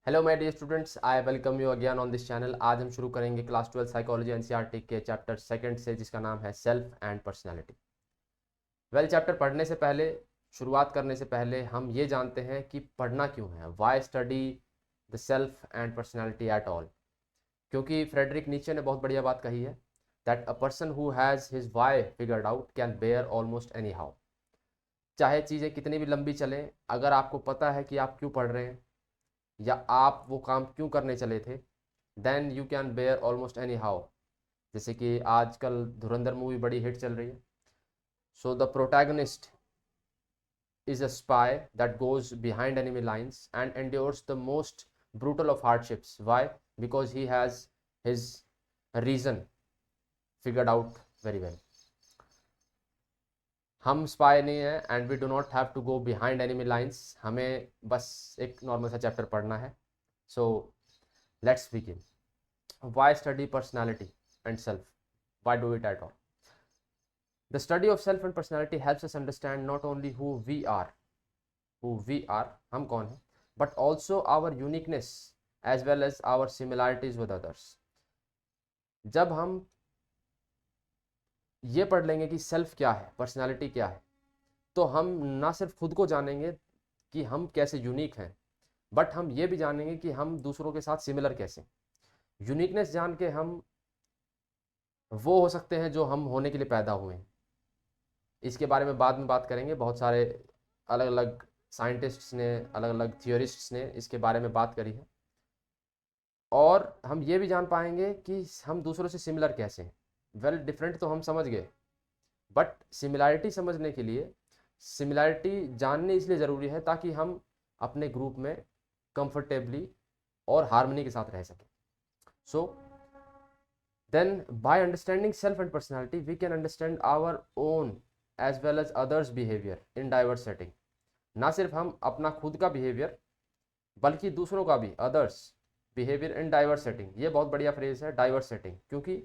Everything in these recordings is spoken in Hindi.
Hello my dear students, I welcome you again on this channel. आज हम शुरू करेंगे क्लास 12 साइकोलॉजी एनसीईआरटी के चैप्टर सेकंड से, जिसका नाम है सेल्फ एंड पर्सनालिटी। चैप्टर पढ़ने से पहले, शुरुआत करने से पहले हम ये जानते हैं कि पढ़ना क्यों है। Why study the self and personality at all. क्योंकि फ्रेडरिक नीचे ने बहुत बढ़िया बात कही है that a person who has his why figured out can bear almost any how. चाहे चीज़ें कितनी भी लंबी चलें, अगर आपको पता है कि आप क्यों पढ़ रहे हैं या आप वो काम क्यों करने चले थे, then you can bear almost any how. जैसे कि आजकल धुरंधर मूवी बड़ी हिट चल रही है। So the protagonist is a spy that goes behind enemy lines and endures the most brutal of hardships. Why? Because he has his reason figured out very well. हम स्पाई नहीं है and we do not have to go behind enemy lines. हमें बस एक नॉर्मल सा चैप्टर पढ़ना है। So let's begin. Why study personality and self? Why do it at all? The study of self and personality helps us understand not only who we are, हम कौन हैं, but also our uniqueness as well as our similarities with others. जब हम ये पढ़ लेंगे कि सेल्फ क्या है, पर्सनालिटी क्या है, तो हम ना सिर्फ खुद को जानेंगे कि हम कैसे यूनिक हैं, बट हम ये भी जानेंगे कि हम दूसरों के साथ सिमिलर कैसे। यूनिकनेस जान के हम वो हो सकते हैं जो हम होने के लिए पैदा हुए हैं। इसके बारे में बाद में बात करेंगे। बहुत सारे अलग अलग साइंटिस्ट्स ने, अलग अलग थियोरिस्ट्स ने इसके बारे में बात करी है, और हम ये भी जान पाएंगे कि हम दूसरों से सिमिलर कैसे हैं। डिफरेंट तो हम समझ गए, बट सिमिलैरिटी समझने के लिए, सिमिलैरिटी जाननी इसलिए ज़रूरी है ताकि हम अपने ग्रुप में कंफर्टेबली और हार्मनी के साथ रह सकें। So then by understanding self and personality we can understand our own as well as others behaviour in diverse setting. ना सिर्फ हम अपना खुद का बिहेवियर, बल्कि दूसरों का भी, others behaviour in diverse setting. ये बहुत बढ़िया फ्रेज है, डाइवर्स सेटिंग, क्योंकि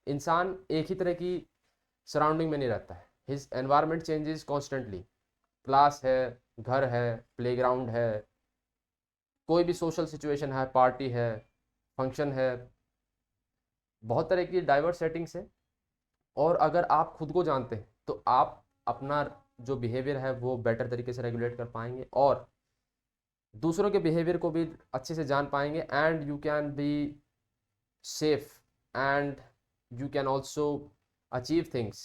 इंसान एक ही तरह की सराउंडिंग में नहीं रहता है। His environment changes constantly. Class है, घर है, प्लेग्राउंड है, कोई भी सोशल सिचुएशन है, पार्टी है, फंक्शन है, बहुत तरह की डाइवर्स सेटिंग्स है। और अगर आप खुद को जानते हैं तो आप अपना जो बिहेवियर है वो बेटर तरीके से रेगुलेट कर पाएंगे, और दूसरों के बिहेवियर को भी अच्छे से जान पाएंगे, and you can be safe and you can also achieve things.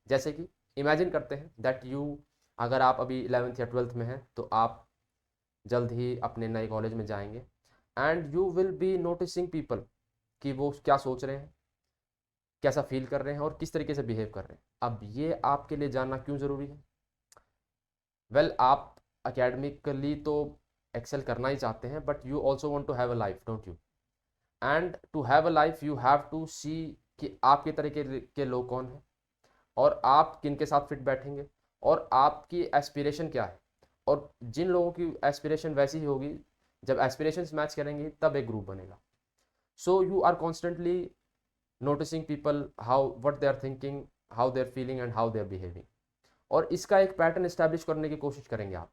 जैसे कि इमेजिन करते हैं दैट यू, अगर आप अभी 11th या 12th में हैं तो आप जल्द ही अपने नए कॉलेज में जाएंगे, and you will B noticing people कि वो क्या सोच रहे हैं, कैसा फील कर रहे हैं और किस तरीके से बिहेव कर रहे हैं। अब ये आपके लिए जानना क्यों ज़रूरी है? आप अकेडमिकली तो एक्सेल करना ही चाहते हैं, but you also want to have a life, don't you? And to have a life you have to see कि आपके तरीके के लोग कौन हैं, और आप किन के साथ फिट बैठेंगे, और आपकी एस्पिरेशन क्या है। और जिन लोगों की एस्पिरेशन वैसी ही होगी, जब एस्पिरेशंस मैच करेंगी तब एक ग्रुप बनेगा। So you are constantly noticing people, how what they are thinking, how they are feeling and how they are behaving, और इसका एक पैटर्न इस्टेब्लिश करने की कोशिश करेंगे आप।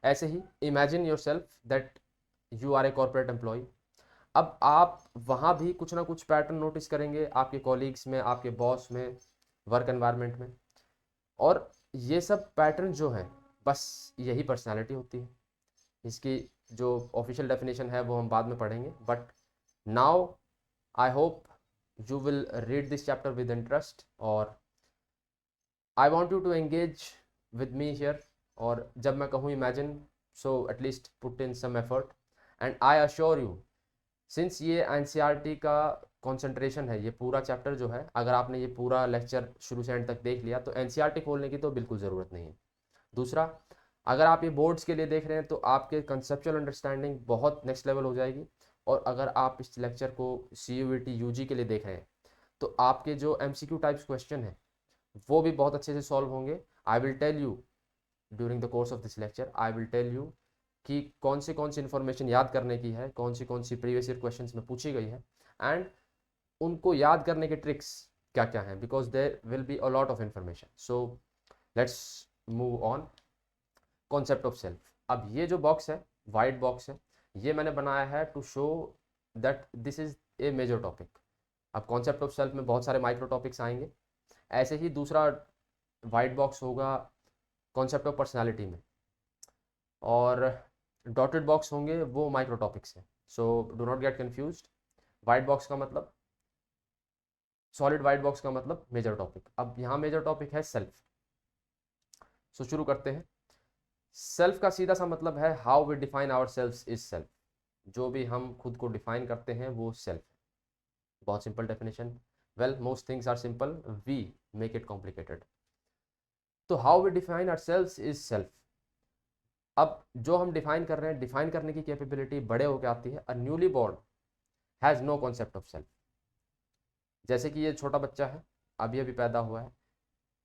ऐसे ही imagine yourself that you are a corporate employee. अब आप वहाँ भी कुछ ना कुछ पैटर्न नोटिस करेंगे, आपके कॉलीग्स में, आपके बॉस में, वर्क एनवायरनमेंट में। और ये सब पैटर्न जो हैं, बस यही पर्सनालिटी होती है। इसकी जो ऑफिशियल डेफिनेशन है वो हम बाद में पढ़ेंगे, but now I hope you will read this chapter with interest, और I want you to engage with me here. और जब मैं कहूँ imagine, so at least put in some effort, and I assure you, since ये एनसीईआरटी का कंसंट्रेशन है, ये पूरा चैप्टर जो है, अगर आपने ये पूरा लेक्चर शुरू से एंड तक देख लिया तो एनसीईआरटी खोलने की तो बिल्कुल ज़रूरत नहीं है। दूसरा, अगर आप ये बोर्ड्स के लिए देख रहे हैं तो आपके कंसेप्चुअल अंडरस्टैंडिंग बहुत नेक्स्ट लेवल हो जाएगी। और अगर आप इस लेक्चर को CUET UG के लिए देख रहे हैं तो आपके जो MCQ टाइप्स क्वेश्चन हैं वो भी बहुत अच्छे से सॉल्व होंगे। I will tell you during the course of this lecture, I will tell you कि कौन सी इन्फॉर्मेशन याद करने की है, कौन सी प्रीवियस ईयर क्वेश्चंस में पूछी गई है, एंड उनको याद करने के ट्रिक्स क्या क्या हैं, because there will be a lot of information. So let's move on. Concept of self. अब ये जो बॉक्स है, वाइट बॉक्स है, ये मैंने बनाया है to show that this is a major topic. अब कॉन्सेप्ट ऑफ सेल्फ में बहुत सारे माइक्रो टॉपिक्स आएंगे। ऐसे ही दूसरा वाइट बॉक्स होगा कॉन्सेप्ट ऑफ पर्सनालिटी में, और डॉटेड बॉक्स होंगे वो माइक्रो टॉपिक्स हैं। So do not get confused. White box का मतलब, सॉलिड वाइट बॉक्स का मतलब मेजर टॉपिक। अब यहाँ मेजर टॉपिक है सेल्फ। सो शुरू करते हैं। सेल्फ का सीधा सा मतलब है how we define our self is self. जो भी हम खुद को डिफाइन करते हैं वो सेल्फ है। बहुत simple definition. Well, most things are simple, we make it complicated. तो how we define our self is self. अब जो हम डिफाइन कर रहे हैं, डिफाइन करने की कैपेबिलिटी बड़े होकर आती है। A newly born has no concept of self. जैसे कि ये छोटा बच्चा है, अभी अभी पैदा हुआ है,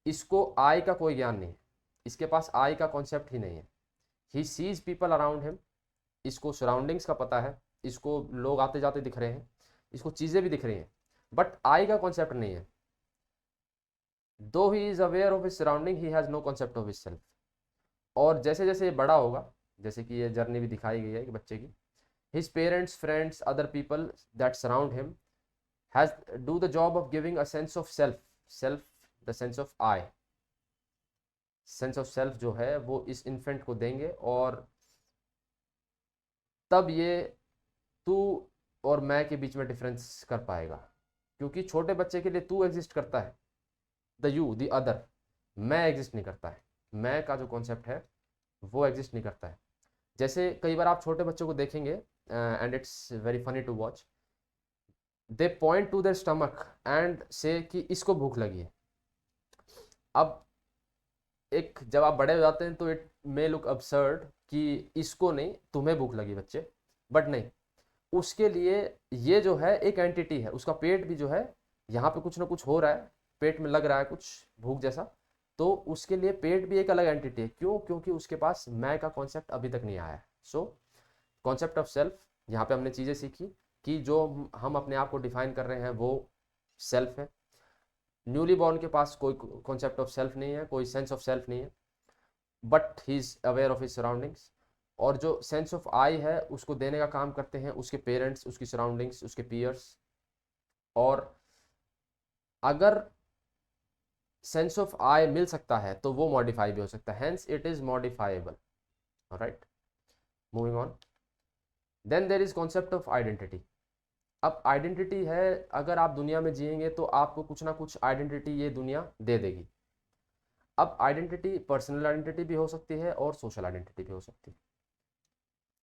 इसको आई का कोई ज्ञान नहीं है, इसके पास आई का कॉन्सेप्ट ही नहीं है। He sees people around him, इसको सराउंडिंग्स का पता है, इसको लोग आते जाते दिख रहे हैं, इसको चीज़ें भी दिख रही हैं, बट आई का कॉन्सेप्ट नहीं है। दो he is aware of his surrounding, he has no concept of his self. और जैसे जैसे ये बड़ा होगा, जैसे कि ये जर्नी भी दिखाई गई है कि बच्चे की, his parents, friends, other people that surround him has do the job of giving a sense of self. Self the sense of I, sense of self जो है वो इस इन्फेंट को देंगे, और तब ये तू और मैं के बीच में डिफरेंस कर पाएगा। क्योंकि छोटे बच्चे के लिए तू एग्जिस्ट करता है, द यू, द अदर। मैं एग्जिस्ट नहीं करता है, मैं का जो कॉन्सेप्ट है वो एग्जिस्ट नहीं करता है। जैसे कई बार आप छोटे बच्चों को देखेंगे, and it's very funny to watch, they point to their stomach and say कि इसको भूख लगी है। अब एक जब आप बड़े हो जाते हैं तो इट मे लुक absurd कि इसको नहीं, तुम्हें भूख लगी बच्चे, बट नहीं, उसके लिए ये जो है एक एंटिटी है, उसका पेट भी जो है, यहाँ पे कुछ ना कुछ हो रहा है, पेट में लग रहा है कुछ भूख जैसा, तो उसके लिए पेट भी एक अलग एंटिटी है। क्यों? क्योंकि उसके पास मैं का कॉन्सेप्ट अभी तक नहीं आया है। सो कॉन्सेप्ट ऑफ सेल्फ, यहाँ पे हमने चीज़ें सीखी कि जो हम अपने आप को डिफाइन कर रहे हैं वो सेल्फ है। न्यूली बॉर्न के पास कोई कॉन्सेप्ट ऑफ सेल्फ नहीं है, कोई सेंस ऑफ सेल्फ नहीं है, but he is aware of his surroundings. और जो सेंस ऑफ आई है उसको देने का काम करते हैं उसके पेरेंट्स, उसकी सराउंडिंग्स, उसके पीयर्स। और अगर सेंस ऑफ आई मिल सकता है तो वो मॉडिफाई भी हो सकता है, hence it is modifiable. Right, moving on. Then there is concept of identity. अब आइडेंटिटी है, अगर आप दुनिया में जिएंगे तो आपको कुछ ना कुछ आइडेंटिटी ये दुनिया दे देगी। अब आइडेंटिटी पर्सनल आइडेंटिटी भी हो सकती है और सोशल आइडेंटिटी भी हो सकती है।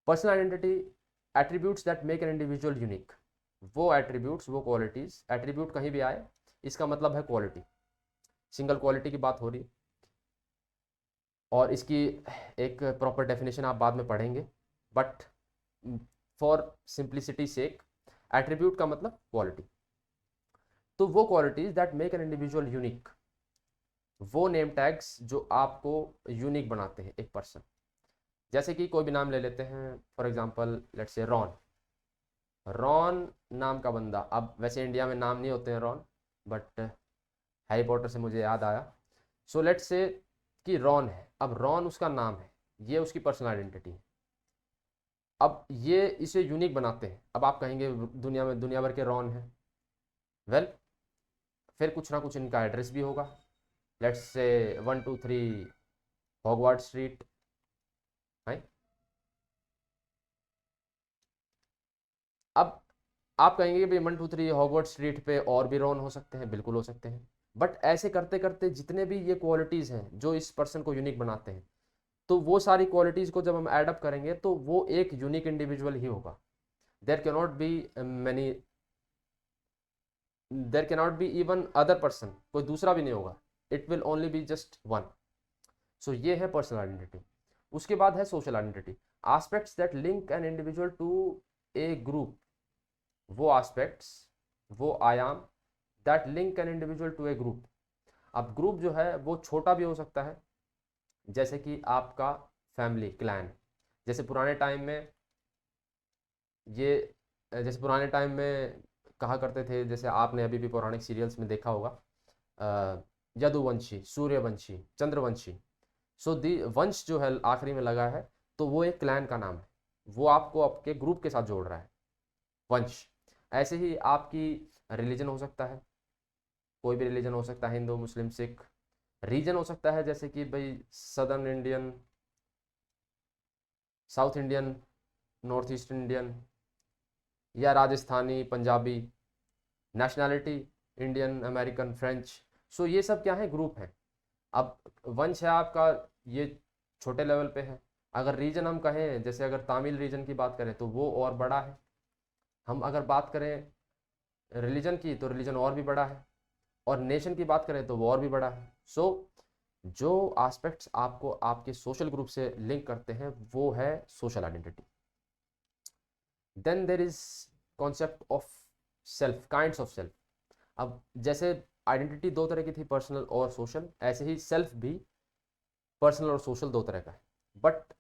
Personal identity, attributes that make an individual unique. वो एट्रीब्यूट्स, वो क्वालिटीज, एट्रीब्यूट कहीं भी आए इसका मतलब है क्वालिटी, सिंगल क्वालिटी की बात हो रही है। और इसकी एक प्रॉपर डेफिनेशन आप बाद में पढ़ेंगे, but for simplicity sake, attribute का मतलब क्वालिटी। तो वो qualities that make an individual unique, वो नेम टैग्स जो आपको यूनिक बनाते हैं एक पर्सन। जैसे कि कोई भी नाम ले लेते हैं, for example let's say Ron. Ron नाम का बंदा, अब वैसे इंडिया में नाम नहीं होते हैं रॉन, बट हैरी पॉटर से मुझे याद आया। सो लेट्स से कि रॉन है, अब रॉन उसका नाम है, ये उसकी पर्सनल आइडेंटिटी है। अब ये इसे यूनिक बनाते हैं। अब आप कहेंगे दुनिया में दुनिया भर के रॉन हैं, वेल फिर कुछ ना कुछ इनका एड्रेस भी होगा। लेट्स से 123 हॉगवार्ट स्ट्रीट है। अब आप कहेंगे कि भाई 123 हॉगवर्ड स्ट्रीट पे और भी रॉन हो सकते हैं, बिल्कुल हो सकते हैं। बट ऐसे करते करते जितने भी ये क्वालिटीज़ हैं जो इस पर्सन को यूनिक बनाते हैं, तो वो सारी क्वालिटीज़ को जब हम एडअप करेंगे तो वो एक यूनिक इंडिविजुअल ही होगा। There can not be many, there can not be even other person, कोई दूसरा भी नहीं होगा, it will only be just one. सो ये है पर्सनल आइडेंटिटी। उसके बाद है social identity, aspects that link an individual to a group. वो एस्पेक्ट्स, वो आयाम that link an individual to a group. अब ग्रुप जो है वो छोटा भी हो सकता है, जैसे कि आपका फैमिली क्लैन। जैसे पुराने टाइम में ये, जैसे पुराने टाइम में कहा करते थे, जैसे आपने अभी भी पौराणिक सीरियल्स में देखा होगा, यदुवंशी, सूर्यवंशी, चंद्रवंशी। सो दी वंश जो है आखिरी में लगा है, तो वो एक क्लैन का नाम है। वो आपको आपके ग्रुप के साथ जोड़ रहा है, वंश। ऐसे ही आपकी रिलीजन हो सकता है, कोई भी रिलीजन हो सकता है, हिंदू मुस्लिम सिख। रीजन हो सकता है जैसे कि भाई southern Indian, south Indian, north east Indian, या Rajasthani, Punjabi. Nationality Indian, American, French. सो ये सब क्या है, ग्रुप हैं। अब वंश है आपका, ये छोटे लेवल पे है। अगर रीजन हम कहें, जैसे अगर तमिल रीजन की बात करें तो वो और बड़ा है। हम अगर बात करें रिलीजन की तो रिलीजन और भी बड़ा है, और नेशन की बात करें तो वो और भी बड़ा है। सो जो एस्पेक्ट्स आपको आपके सोशल ग्रुप से लिंक करते हैं वो है social identity. Then there is concept of self, kinds of self. अब जैसे आइडेंटिटी दो तरह की थी, पर्सनल और सोशल, ऐसे ही सेल्फ भी पर्सनल और सोशल दो तरह का है। बट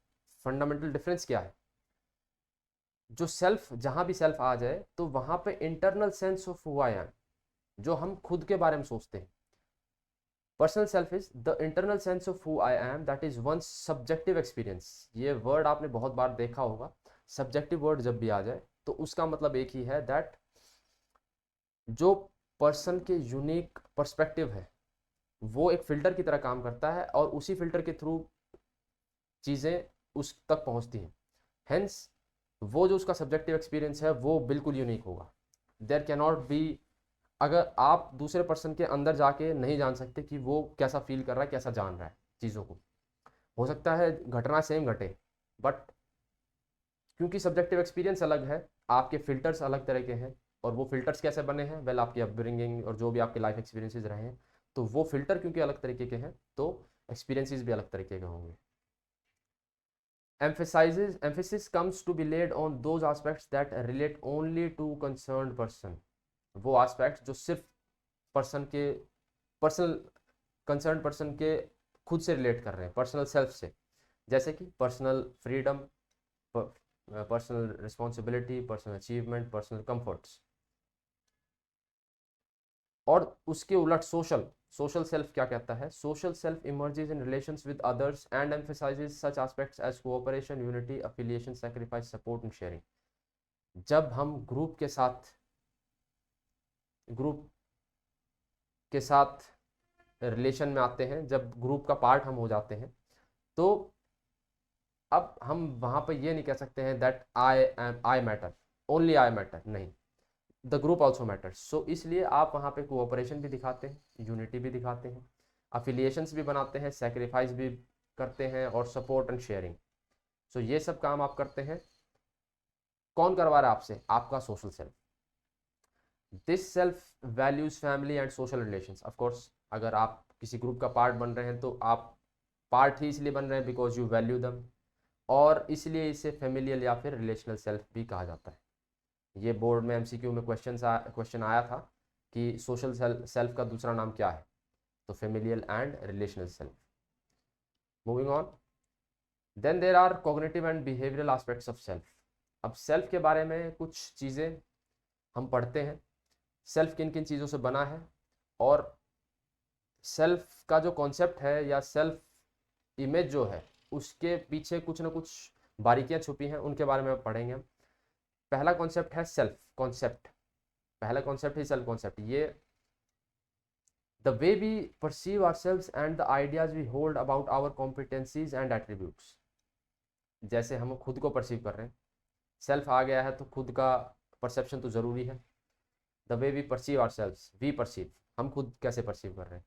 फंडामेंटल डिफरेंस क्या है? जो सेल्फ, जहां भी सेल्फ आ जाए तो वहां पे internal sense of who I am, जो हम खुद के बारे में सोचते हैं। Personal self is the internal sense of who I am that is one subjective experience. ये वर्ड आपने बहुत बार देखा होगा। सब्जेक्टिव वर्ड जब भी आ जाए तो उसका मतलब एक ही है, दैट जो पर्सन के यूनिक पर्सपेक्टिव है वो एक फिल्टर की तरह काम करता है, और उसी फिल्टर के थ्रू चीज़ें उस तक पहुंचती हैं। हेंस वो जो उसका सब्जेक्टिव एक्सपीरियंस है वो बिल्कुल यूनिक होगा। देयर कैन नॉट बी, अगर आप दूसरे पर्सन के अंदर जाके नहीं जान सकते कि वो कैसा फील कर रहा है, कैसा जान रहा है चीज़ों को। हो सकता है घटना सेम घटे, बट क्योंकि सब्जेक्टिव एक्सपीरियंस अलग है, आपके फिल्टर्स अलग तरह के हैं। और वो फिल्टर्स कैसे बने हैं? वेल, आपकी अपब्रिंगिंग और जो भी आपके लाइफ एक्सपीरियंसेस रहे हैं, तो वो फिल्टर क्योंकि अलग तरीके के हैं तो एक्सपीरियंसेस भी अलग तरीके के होंगे। emphasis comes to be laid on those aspects that relate only to concerned person। वो एस्पेक्ट्स जो सिर्फ पर्सन के, पर्सनल, कंसर्न पर्सन के खुद से रिलेट कर रहे हैं, पर्सनल सेल्फ से। जैसे कि personal freedom, personal responsibility, personal achievement, personal comforts. और उसके उलट सोशल, सोशल सेल्फ क्या कहता है? Social self emerges in relations with others and emphasises such aspects as cooperation, unity, affiliation, sacrifice, support and sharing. जब हम ग्रुप के साथ रिलेशन में आते हैं, जब ग्रुप का पार्ट हम हो जाते हैं, तो अब हम वहां पर ये नहीं कह सकते हैं that I matter, only I matter, नहीं, द ग्रुप ऑल्सो मैटर्स। सो इसलिए आप वहाँ पे कोऑपरेशन भी दिखाते हैं, यूनिटी भी दिखाते हैं, अफिलिएशंस भी बनाते हैं, सेक्रीफाइस भी करते हैं, और सपोर्ट एंड शेयरिंग। सो ये सब काम आप करते हैं। कौन करवा रहा है आपसे? आपका social self. This self values family and social relations. Of course अगर आप किसी ग्रुप का पार्ट बन रहे हैं तो आप पार्ट ही इसलिए बन रहे हैं बिकॉज यू वैल्यू दम, और इसलिए इसे फेमिलियल या फिर रिलेशनल सेल्फ भी कहा जाता है। ये बोर्ड में एमसीक्यू में क्वेश्चन आया था कि सोशल सेल्फ का दूसरा नाम क्या है, तो familial and relational self. Moving on, then there are cognitive and behavioural aspects of self. अब सेल्फ के बारे में कुछ चीज़ें हम पढ़ते हैं, सेल्फ किन किन चीज़ों से बना है, और सेल्फ का जो कॉन्सेप्ट है या सेल्फ इमेज जो है उसके पीछे कुछ ना कुछ बारीकियां छुपी हैं, उनके बारे में पढ़ेंगे हम। पहला कॉन्सेप्ट है सेल्फ कॉन्सेप्ट। पहला कॉन्सेप्ट है सेल्फ कॉन्सेप्ट। ये the way we perceive ourselves and the ideas we hold about our competencies and attributes. जैसे हम खुद को परसीव कर रहे हैं, सेल्फ आ गया है तो खुद का परसेप्शन तो ज़रूरी है। The way we perceive ourselves, we perceive, हम खुद कैसे परसीव कर रहे हैं,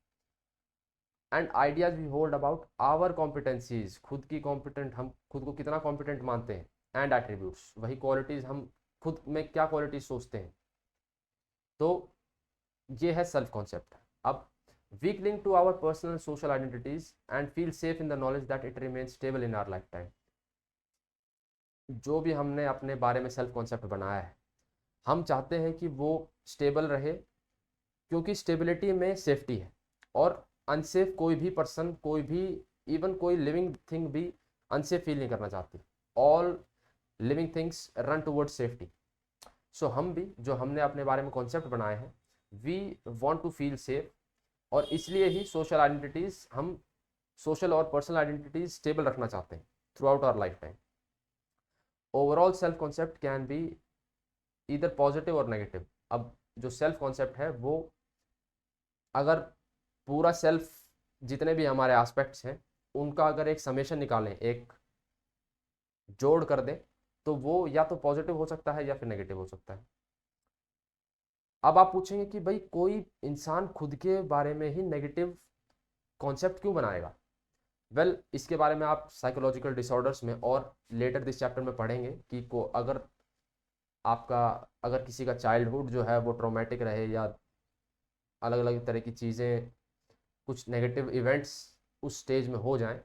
and ideas we hold about our competencies, खुद की कॉम्पिटेंट, हम खुद को कितना कॉम्पिटेंट मानते हैं, एंड एट्रीब्यूट्स, वही क्वालिटीज़, हम खुद में क्या क्वालिटीज सोचते हैं। तो ये है सेल्फ कॉन्सेप्ट। अब we cling to our personal social identities and feel safe in the knowledge that it remain stable in our lifetime. जो भी हमने अपने बारे में सेल्फ कॉन्सेप्ट बनाया है, हम चाहते हैं कि वो स्टेबल रहे, क्योंकि स्टेबिलिटी में सेफ्टी है। और अनसेफ कोई भी पर्सन, कोई भी, इवन कोई लिविंग थिंग भी अनसेफ फील नहीं करना चाहती। All living things run towards safety. So हम भी जो हमने अपने बारे में कॉन्सेप्ट बनाए हैं, we want to feel safe, और इसलिए ही सोशल आइडेंटिटीज़, हम सोशल और पर्सनल आइडेंटिटीज़ स्टेबल रखना चाहते हैं throughout our lifetime. Overall self concept can be either positive और नेगेटिव। अब जो सेल्फ कॉन्सेप्ट है वो अगर पूरा सेल्फ जितने भी हमारे एस्पेक्ट्स हैं उनका अगर एक समेशन निकालें, एक जोड़ कर दें, तो वो या तो पॉजिटिव हो सकता है या फिर नेगेटिव हो सकता है। अब आप पूछेंगे कि भाई कोई इंसान खुद के बारे में ही नेगेटिव कॉन्सेप्ट क्यों बनाएगा। वेल इसके बारे में आप साइकोलॉजिकल डिसऑर्डर्स में और लेटर दिस चैप्टर में पढ़ेंगे कि को अगर किसी का चाइल्डहुड जो है वो ट्रॉमेटिक रहे या अलग अलग तरह की चीज़ें, कुछ नेगेटिव इवेंट्स उस स्टेज में हो जाएं,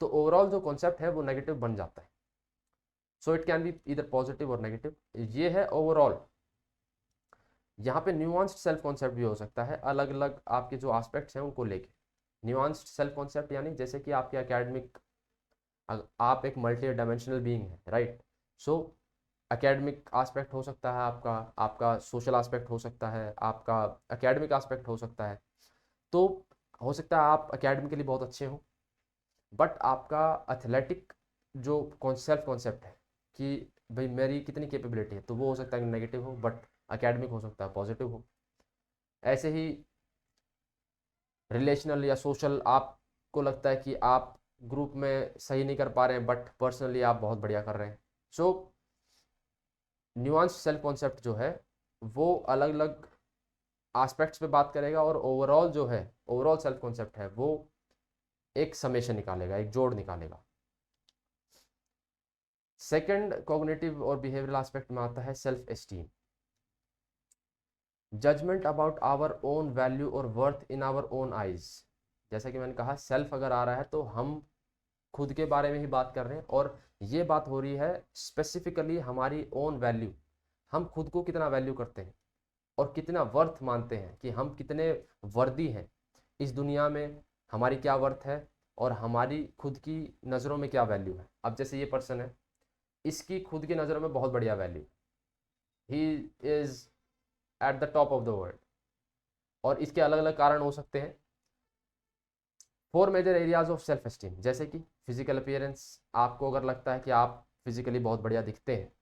तो ओवरऑल जो कॉन्सेप्ट है वो नेगेटिव बन जाता है। So it can be either positive और नेगेटिव। ये है ओवरऑल। यहाँ पे न्यूआंस्ड सेल्फ कॉन्सेप्ट भी हो सकता है, अलग अलग आपके जो एस्पेक्ट्स हैं उनको लेके। न्यूआंस्ड सेल्फ कॉन्सेप्ट यानी जैसे कि आपके एकेडमिक, आप एक मल्टी डायमेंशनल बीइंग है, राइट। सो एकेडमिक एस्पेक्ट हो सकता है आपका, आपका सोशल एस्पेक्ट हो सकता है, आपका एकेडमिक एस्पेक्ट हो सकता है। तो हो सकता है आप एकेडमिकली बहुत अच्छे हो, बट आपका एथलेटिक जो सेल्फ कॉन्सेप्ट है कि भाई मेरी कितनी कैपेबिलिटी है, तो वो हो सकता है नेगेटिव हो, बट एकेडमिक हो सकता है पॉजिटिव हो। ऐसे ही रिलेशनल या सोशल, आपको लगता है कि आप ग्रुप में सही नहीं कर पा रहे हैं, बट पर्सनली आप बहुत बढ़िया कर रहे हैं। सो न्यूआंस सेल्फ कॉन्सेप्ट जो है वो अलग अलग एस्पेक्ट्स पे बात करेगा, और ओवरऑल जो है ओवरऑल सेल्फ कॉन्सेप्ट है वो एक समेशन निकालेगा, एक जोड़ निकालेगा। सेकंड कॉग्निटिव और बिहेवियरल एस्पेक्ट में आता है self esteem. Judgement about our own value और worth in our own eyes. जैसा कि मैंने कहा, सेल्फ अगर आ रहा है तो हम खुद के बारे में ही बात कर रहे हैं, और ये बात हो रही है स्पेसिफिकली हमारी ओन वैल्यू। हम खुद को कितना वैल्यू करते हैं और कितना वर्थ मानते हैं, कि हम कितने वर्दी हैं इस दुनिया में, हमारी क्या वर्थ है और हमारी खुद की नज़रों में क्या वैल्यू है। अब जैसे ये पर्सन है, इसकी खुद की नज़रों में बहुत बढ़िया value, he is at the top of the world, और इसके अलग अलग कारण हो सकते हैं। 4 major areas of self esteem, जैसे कि फिजिकल अपीयरेंस। आपको अगर लगता है कि आप फिजिकली बहुत बढ़िया दिखते हैं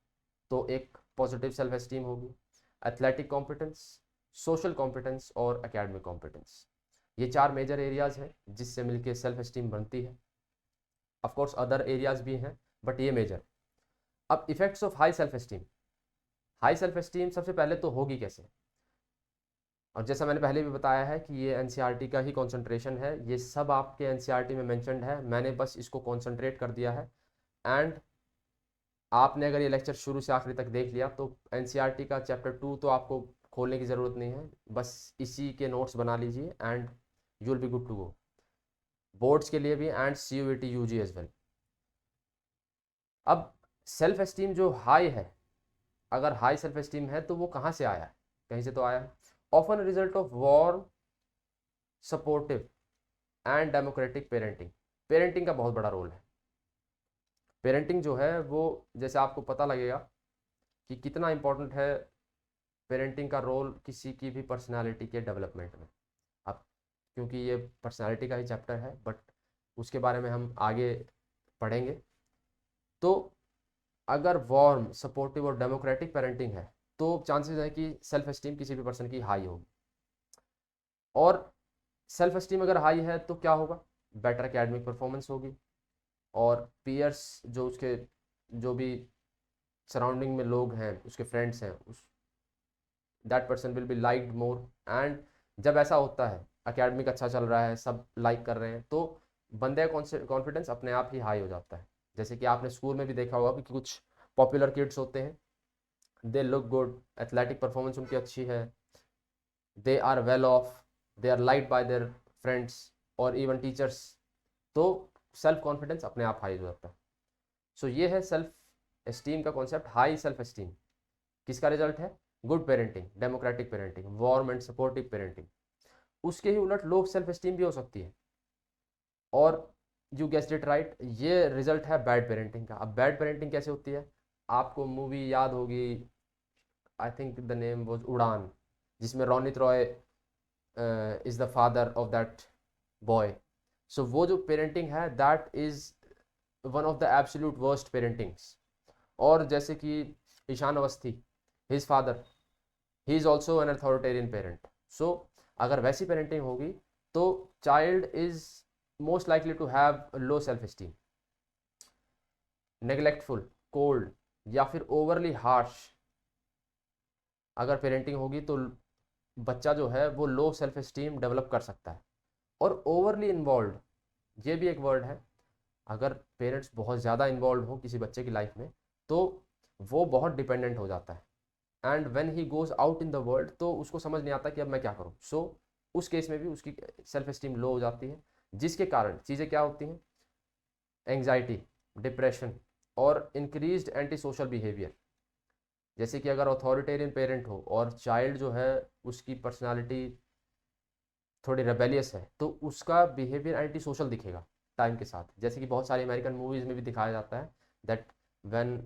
तो एक पॉजिटिव सेल्फ एस्टीम होगी। एथलेटिक कॉम्पिटेंस, सोशल कॉम्पिटेंस और एकेडमिक कॉम्पिटेंस, ये 4 मेजर एरियाज हैं जिससे मिलके सेल्फ एस्टीम बनती है। ऑफ कोर्स अदर एरियाज भी हैं, बट ये मेजर। अब effects of high self esteem. High self esteem सबसे पहले तो होगी कैसे, और जैसा मैंने पहले भी बताया है कि ये एनसीईआरटी का ही कॉन्सेंट्रेशन है, ये सब आपके एनसीईआरटी में मेंशन्ड है, मैंने बस इसको कॉन्सेंट्रेट कर दिया है। एंड आपने अगर ये लेक्चर शुरू से आखिरी तक देख लिया तो एनसीईआरटी का चैप्टर 2 तो आपको खोलने की ज़रूरत नहीं है, बस इसी के नोट्स बना लीजिए and you will be good to go, boards के लिए भी एंड CUET UG एज वेल। अब सेल्फ एस्टीम जो हाई है, अगर हाई सेल्फ एस्टीम है तो वो कहाँ से आया है, कहीं से तो आया है। Often result of warm, supportive and democratic parenting. Parenting का बहुत बड़ा रोल है। पेरेंटिंग जो है वो, जैसे आपको पता लगेगा कि कितना इम्पोर्टेंट है पेरेंटिंग का रोल किसी की भी पर्सनालिटी के डेवलपमेंट में। अब क्योंकि ये पर्सनालिटी का ही चैप्टर है, बट उसके बारे में हम आगे पढ़ेंगे। तो अगर वार्म, सपोर्टिव और डेमोक्रेटिक पेरेंटिंग है तो चांसेस है कि सेल्फ एस्टीम किसी भी पर्सन की हाई होगी। और सेल्फ एस्टीम अगर हाई है तो क्या होगा, बेटर एकेडमिक परफॉर्मेंस होगी, और पीयर्स जो उसके, जो भी सराउंडिंग में लोग हैं, उसके फ्रेंड्स हैं, उस that person will be liked more. And जब ऐसा होता है, एकेडमिक अच्छा चल रहा है, सब लाइक कर रहे हैं, तो बंदे का कॉन्फिडेंस अपने आप ही हाई हो जाता है। जैसे कि आपने स्कूल में भी देखा होगा कि कुछ पॉपुलर किड्स होते हैं, they look good, athletic performance उनकी अच्छी है, they are well off, they are liked by their friends और इवन टीचर्स, तो सेल्फ कॉन्फिडेंस अपने आप हाई हो जाता है। सो ये है सेल्फ एस्टीम का कॉन्सेप्ट। हाई सेल्फ एस्टीम किसका रिजल्ट है, good parenting, democratic parenting, warm and supportive parenting. उसके ही उलट लो सेल्फ एस्टीम भी हो सकती है, और यू गेस्ड इट राइट, ये रिजल्ट है बैड पेरेंटिंग का। अब बैड पेरेंटिंग कैसे होती है, आपको मूवी याद होगी, I think the name was Udaan, जिसमें Ronit Roy is the father of that boy. So वो जो पेरेंटिंग है that is one of the absolute worst parentings. और जैसे कि Ishaan Awasthi, his father, he is also an authoritarian parent. So अगर वैसी पेरेंटिंग होगी तो child is most likely to have low self esteem, neglectful, cold या फिर ओवरली हार्श अगर पेरेंटिंग होगी तो बच्चा जो है वो लो सेल्फ स्टीम डेवलप कर सकता है। और ओवरली इन्वॉल्व, ये भी एक वर्ड है, अगर पेरेंट्स बहुत ज़्यादा इन्वॉल्व हो किसी बच्चे की लाइफ में तो वो बहुत डिपेंडेंट हो जाता है and when he goes out in the world तो उसको समझ नहीं आता कि अब मैं क्या करूँ। सो उस केस में भी उसकी सेल्फ स्टीम लो हो जाती है, जिसके कारण चीज़ें क्या होती हैं, एंग्जाइटी, डिप्रेशन और इंक्रीज्ड एंटी सोशल बिहेवियर। जैसे कि अगर अथॉरिटेरियन पेरेंट हो और चाइल्ड जो है उसकी पर्सनालिटी थोड़ी रेबेलियस है तो उसका बिहेवियर एंटी सोशल दिखेगा टाइम के साथ। जैसे कि बहुत सारी अमेरिकन मूवीज़ में भी दिखाया जाता है दैट व्हेन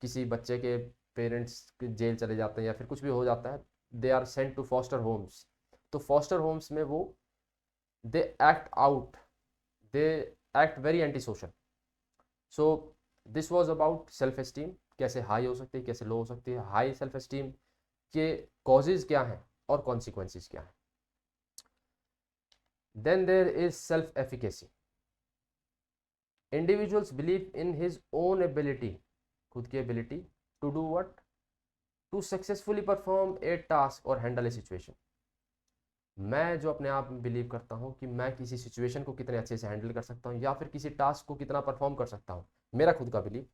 किसी बच्चे के पेरेंट्स जेल चले जाते हैं या फिर कुछ भी हो जाता है, they are sent to foster homes. तो फॉस्टर होम्स में वो they act out, they act very antisocial. So this was about self esteem, कैसे हाई हो सकती है कैसे लो हो सकती है, हाई सेल्फ एस्टीम के कॉजेज क्या हैं और कॉन्सिक्वेंसेज क्या हैं। Then there is self efficacy. Individuals believe in his own ability, खुद की ability, to do what, to successfully perform a task और हैंडल ए सिचुएशन। मैं जो अपने आप में बिलीव करता हूँ कि मैं किसी सिचुएशन को कितने अच्छे से हैंडल कर सकता हूँ या फिर किसी टास्क को कितना परफॉर्म कर सकता हूँ, मेरा खुद का बिलीव,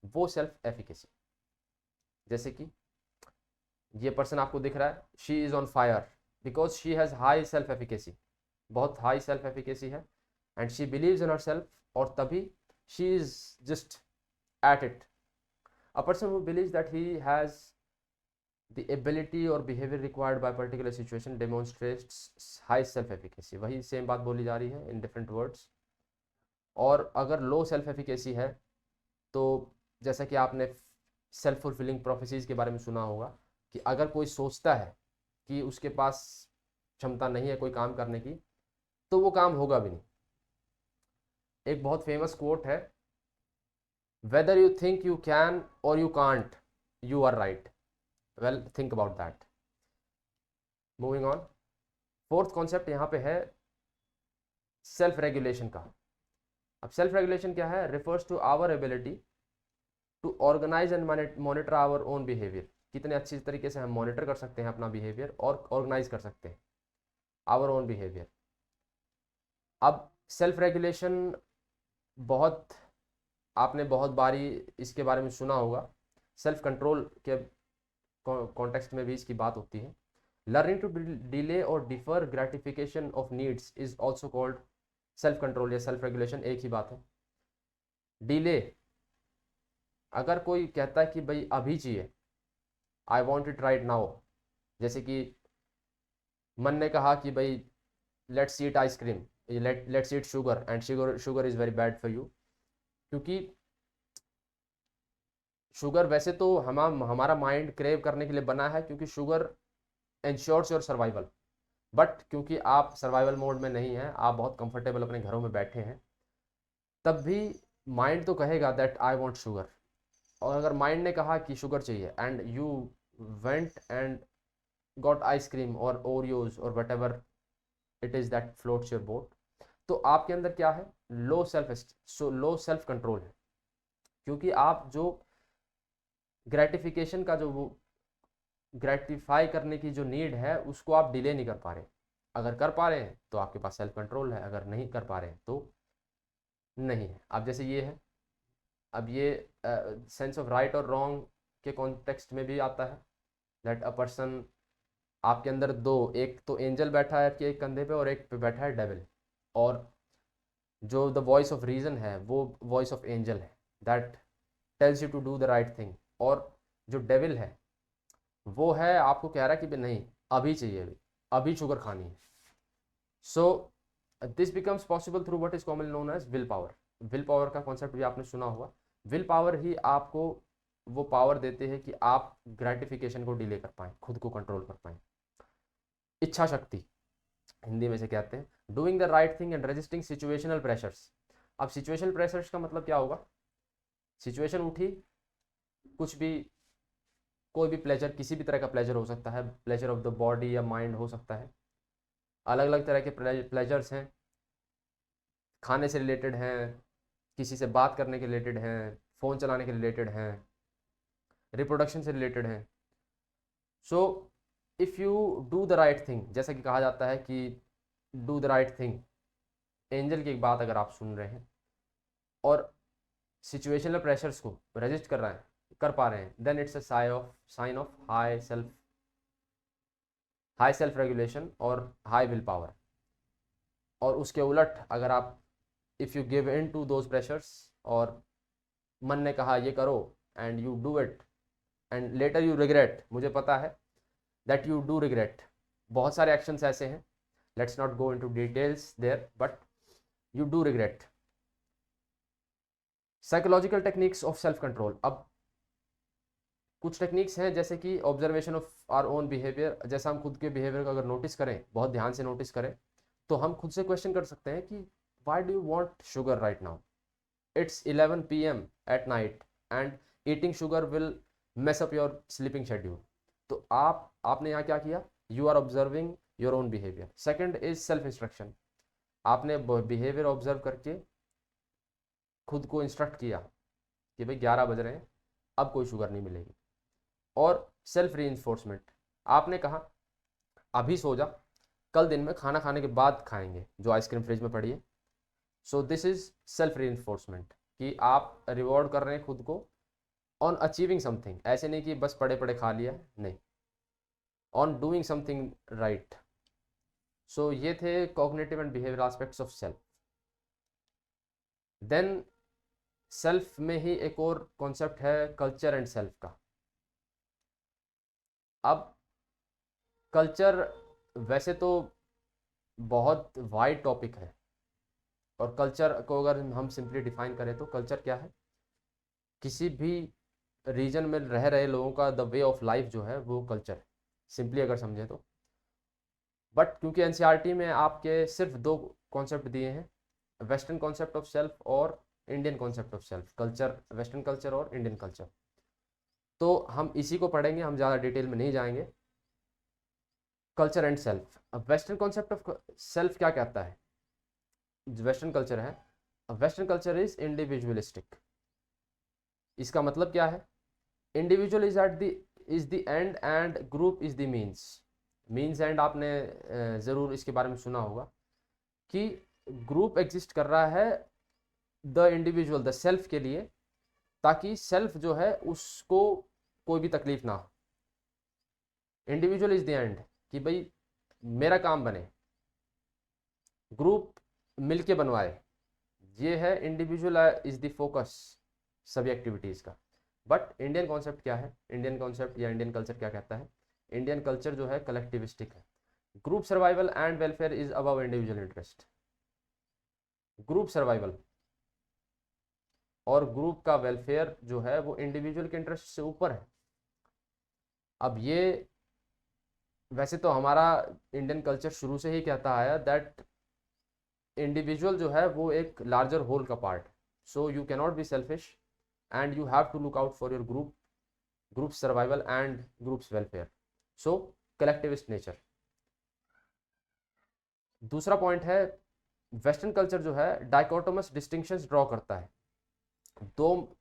वो सेल्फ एफिकेसी। जैसे कि ये पर्सन आपको दिख रहा है, she is on fire because she has high self efficacy, बहुत हाई सेल्फ एफिकेसी है and she believes in her self, और तभी she is just at it. A person who believes that he has the ability or behavior required by particular situation demonstrates high self efficacy। वही सेम बात बोली जा रही है इन डिफरेंट वर्ड्स। और अगर लो सेल्फ एफिकेसी है तो जैसा कि आपने सेल्फ फुलफिलिंग प्रोफेसीज के बारे में सुना होगा कि अगर कोई सोचता है कि उसके पास क्षमता नहीं है कोई काम करने की तो वो काम होगा भी नहीं। एक बहुत फेमस कोट है, whether you think you can or you can't, you are right. Well think about that. Moving on, fourth concept यहाँ पे है सेल्फ रेगुलेशन का। अब सेल्फ रेगुलेशन क्या है, refers to our ability to organise and monitor our own behaviour. कितने अच्छी तरीके से हम मॉनिटर कर सकते हैं अपना बिहेवियर और ऑर्गेनाइज कर सकते हैं आवर ओन बिहेवियर। अब सेल्फ रेगुलेशन बहुत, आपने बहुत बारी इसके बारे में सुना होगा, सेल्फ कंट्रोल के कॉन्टेक्स्ट में भी इसकी बात होती है। लर्निंग टू डिले और differ gratification of needs is also called self control या सेल्फ रेगुलेशन, एक ही बात है। डिले, अगर कोई कहता है कि भाई अभी चाहिए, I want it right now, जैसे कि मन ने कहा कि भाई let's eat ice cream, let's eat sugar and sugar is very bad for you, क्योंकि शुगर वैसे तो हमारा माइंड क्रेव करने के लिए बना है क्योंकि sugar ensures your survival, but क्योंकि आप सर्वाइवल मोड में नहीं हैं, आप बहुत कंफर्टेबल अपने घरों में बैठे हैं, तब भी माइंड तो कहेगा दैट आई वांट शुगर। और अगर माइंड ने कहा कि शुगर चाहिए and you went and got ice cream और ओरियोज और what ever it is that floats your boat, तो आपके अंदर क्या है, लो सेल्फ कंट्रोल है, क्योंकि आप जो ग्रेटिफिकेशन का जो वो ग्रेटिफाई करने की जो नीड है उसको आप डिले नहीं कर पा रहे। अगर कर पा रहे हैं तो आपके पास सेल्फ कंट्रोल है, अगर नहीं कर पा रहे हैं तो नहीं है। अब जैसे ये है, अब ये सेंस ऑफ राइट और रॉन्ग के कॉन्टेक्स्ट में भी आता है दैट अ पर्सन, आपके अंदर दो, एक तो एंजल बैठा है आपके एक कंधे पे और एक पे बैठा है डेविल, और जो द वॉइस ऑफ रीजन है वो वॉइस ऑफ एंजल है that tells you to do the right thing, और जो डेविल है वो है आपको कह रहा है कि भाई नहीं अभी चाहिए, अभी शुगर खानी है। So this becomes possible through what is commonly known as will power. Will power का कॉन्सेप्ट भी आपने सुना होगा। विल पावर ही आपको वो पावर देते हैं कि आप ग्रेटिफिकेशन को डिले कर पाएँ, खुद को कंट्रोल कर पाएँ। इच्छा शक्ति हिंदी में से कहते हैं, doing the right thing and resisting situational pressures. अब सिचुएशनल प्रेशर्स का मतलब क्या होगा, सिचुएशन उठी कुछ भी, कोई भी प्लेजर, किसी भी तरह का प्लेजर हो सकता है, प्लेजर ऑफ द बॉडी या माइंड हो सकता है। अलग अलग तरह के प्लेजर्स हैं, खाने से रिलेटेड हैं, किसी से बात करने के रिलेटेड हैं, फ़ोन चलाने के रिलेटेड हैं, रिप्रोडक्शन से रिलेटेड हैं। So if you do the right thing, जैसा कि कहा जाता है कि do the right thing, angel की एक बात अगर आप सुन रहे हैं और सिचुएशनल प्रेशर्स को रेजिस्ट कर पा रहे हैं, then it's a sign of high self regulation और हाई विल पावर। और उसके उलट अगर आप if you give in to those pressures और मन ने कहा ये करो and you do it and later you regret, मुझे पता है दैट यू डू रिग्रेट। बहुत सारे एक्शंस ऐसे हैं, let's not go into details there, but you do regret. Psychological techniques of self control. अब कुछ टेक्निक्स हैं जैसे कि observation of our own behaviour, जैसा हम खुद के बिहेवियर को अगर नोटिस करें, बहुत ध्यान से नोटिस करें, तो हम खुद से क्वेश्चन कर सकते हैं कि why do you want sugar right now, it's 11 p.m. at night and eating sugar will mess up your sleeping schedule। तो आपने यहाँ क्या किया, you are observing your own behavior। second is self instruction, आपने बिहेवियर ऑब्जर्व करके खुद को इंस्ट्रक्ट किया कि भाई 11 बज रहे हैं, अब कोई शुगर नहीं मिलेगी। और सेल्फ रीइंफोर्समेंट, आपने कहा अभी सो जा, कल दिन में खाना खाने के बाद खाएंगे जो आइसक्रीम फ्रिज में पड़ी है। So this is self reinforcement कि आप रिवॉर्ड कर रहे हैं खुद को ऑन अचीविंग समथिंग, ऐसे नहीं कि बस पड़े पड़े खा लिया, नहीं, on doing something right. So ये थे cognitive and behaviour aspects of self. Then self में ही एक और कॉन्सेप्ट है कल्चर एंड सेल्फ का। अब कल्चर वैसे तो बहुत वाइड टॉपिक है, और कल्चर को अगर हम सिंपली डिफाइन करें तो कल्चर क्या है, किसी भी रीजन में रह रहे लोगों का द वे ऑफ लाइफ जो है वो कल्चर है, सिंपली अगर समझे तो। बट क्योंकि एनसीईआरटी में आपके सिर्फ दो कॉन्सेप्ट दिए हैं, वेस्टर्न कॉन्सेप्ट ऑफ सेल्फ और Indian concept of self, culture, western culture और इंडियन कल्चर, तो हम इसी को पढ़ेंगे, हम ज़्यादा डिटेल में नहीं जाएंगे। Culture and self. अब वेस्टर्न कॉन्सेप्ट ऑफ सेल्फ क्या कहता है, वेस्टर्न कल्चर है, वेस्टर्न कल्चर इज इंडिविजुअलिस्टिक। इसका मतलब क्या है, individual is the end and group is the means and. आपने ज़रूर इसके बारे में सुना होगा कि ग्रुप एग्जिस्ट कर रहा है द इंडिविजुअल, द सेल्फ के लिए, ताकि सेल्फ जो है उसको कोई भी तकलीफ ना हो। इंडिविजुअल इज द एंड कि भाई मेरा काम बने, ग्रुप मिलके बनवाए, ये है इंडिविजुअल इज द फोकस सभी एक्टिविटीज़ का। बट इंडियन कॉन्सेप्ट क्या है, इंडियन कॉन्सेप्ट या इंडियन कल्चर क्या कहता है, इंडियन कल्चर जो है कलेक्टिविस्टिक है। Group survival and welfare is above individual interest. Group survival और ग्रुप का वेलफेयर जो है वो इंडिविजुअल के इंटरेस्ट से ऊपर है। अब ये वैसे तो हमारा इंडियन कल्चर शुरू से ही कहता आया दैट इंडिविजुअल जो है वो एक लार्जर होल का part, so you cannot be selfish and you have to look out for your group survival and groups welfare, so collectivist nature. दूसरा पॉइंट है, वेस्टर्न कल्चर जो है डाइकोटोमस डिस्टिंक्शंस ड्रॉ करता है, दो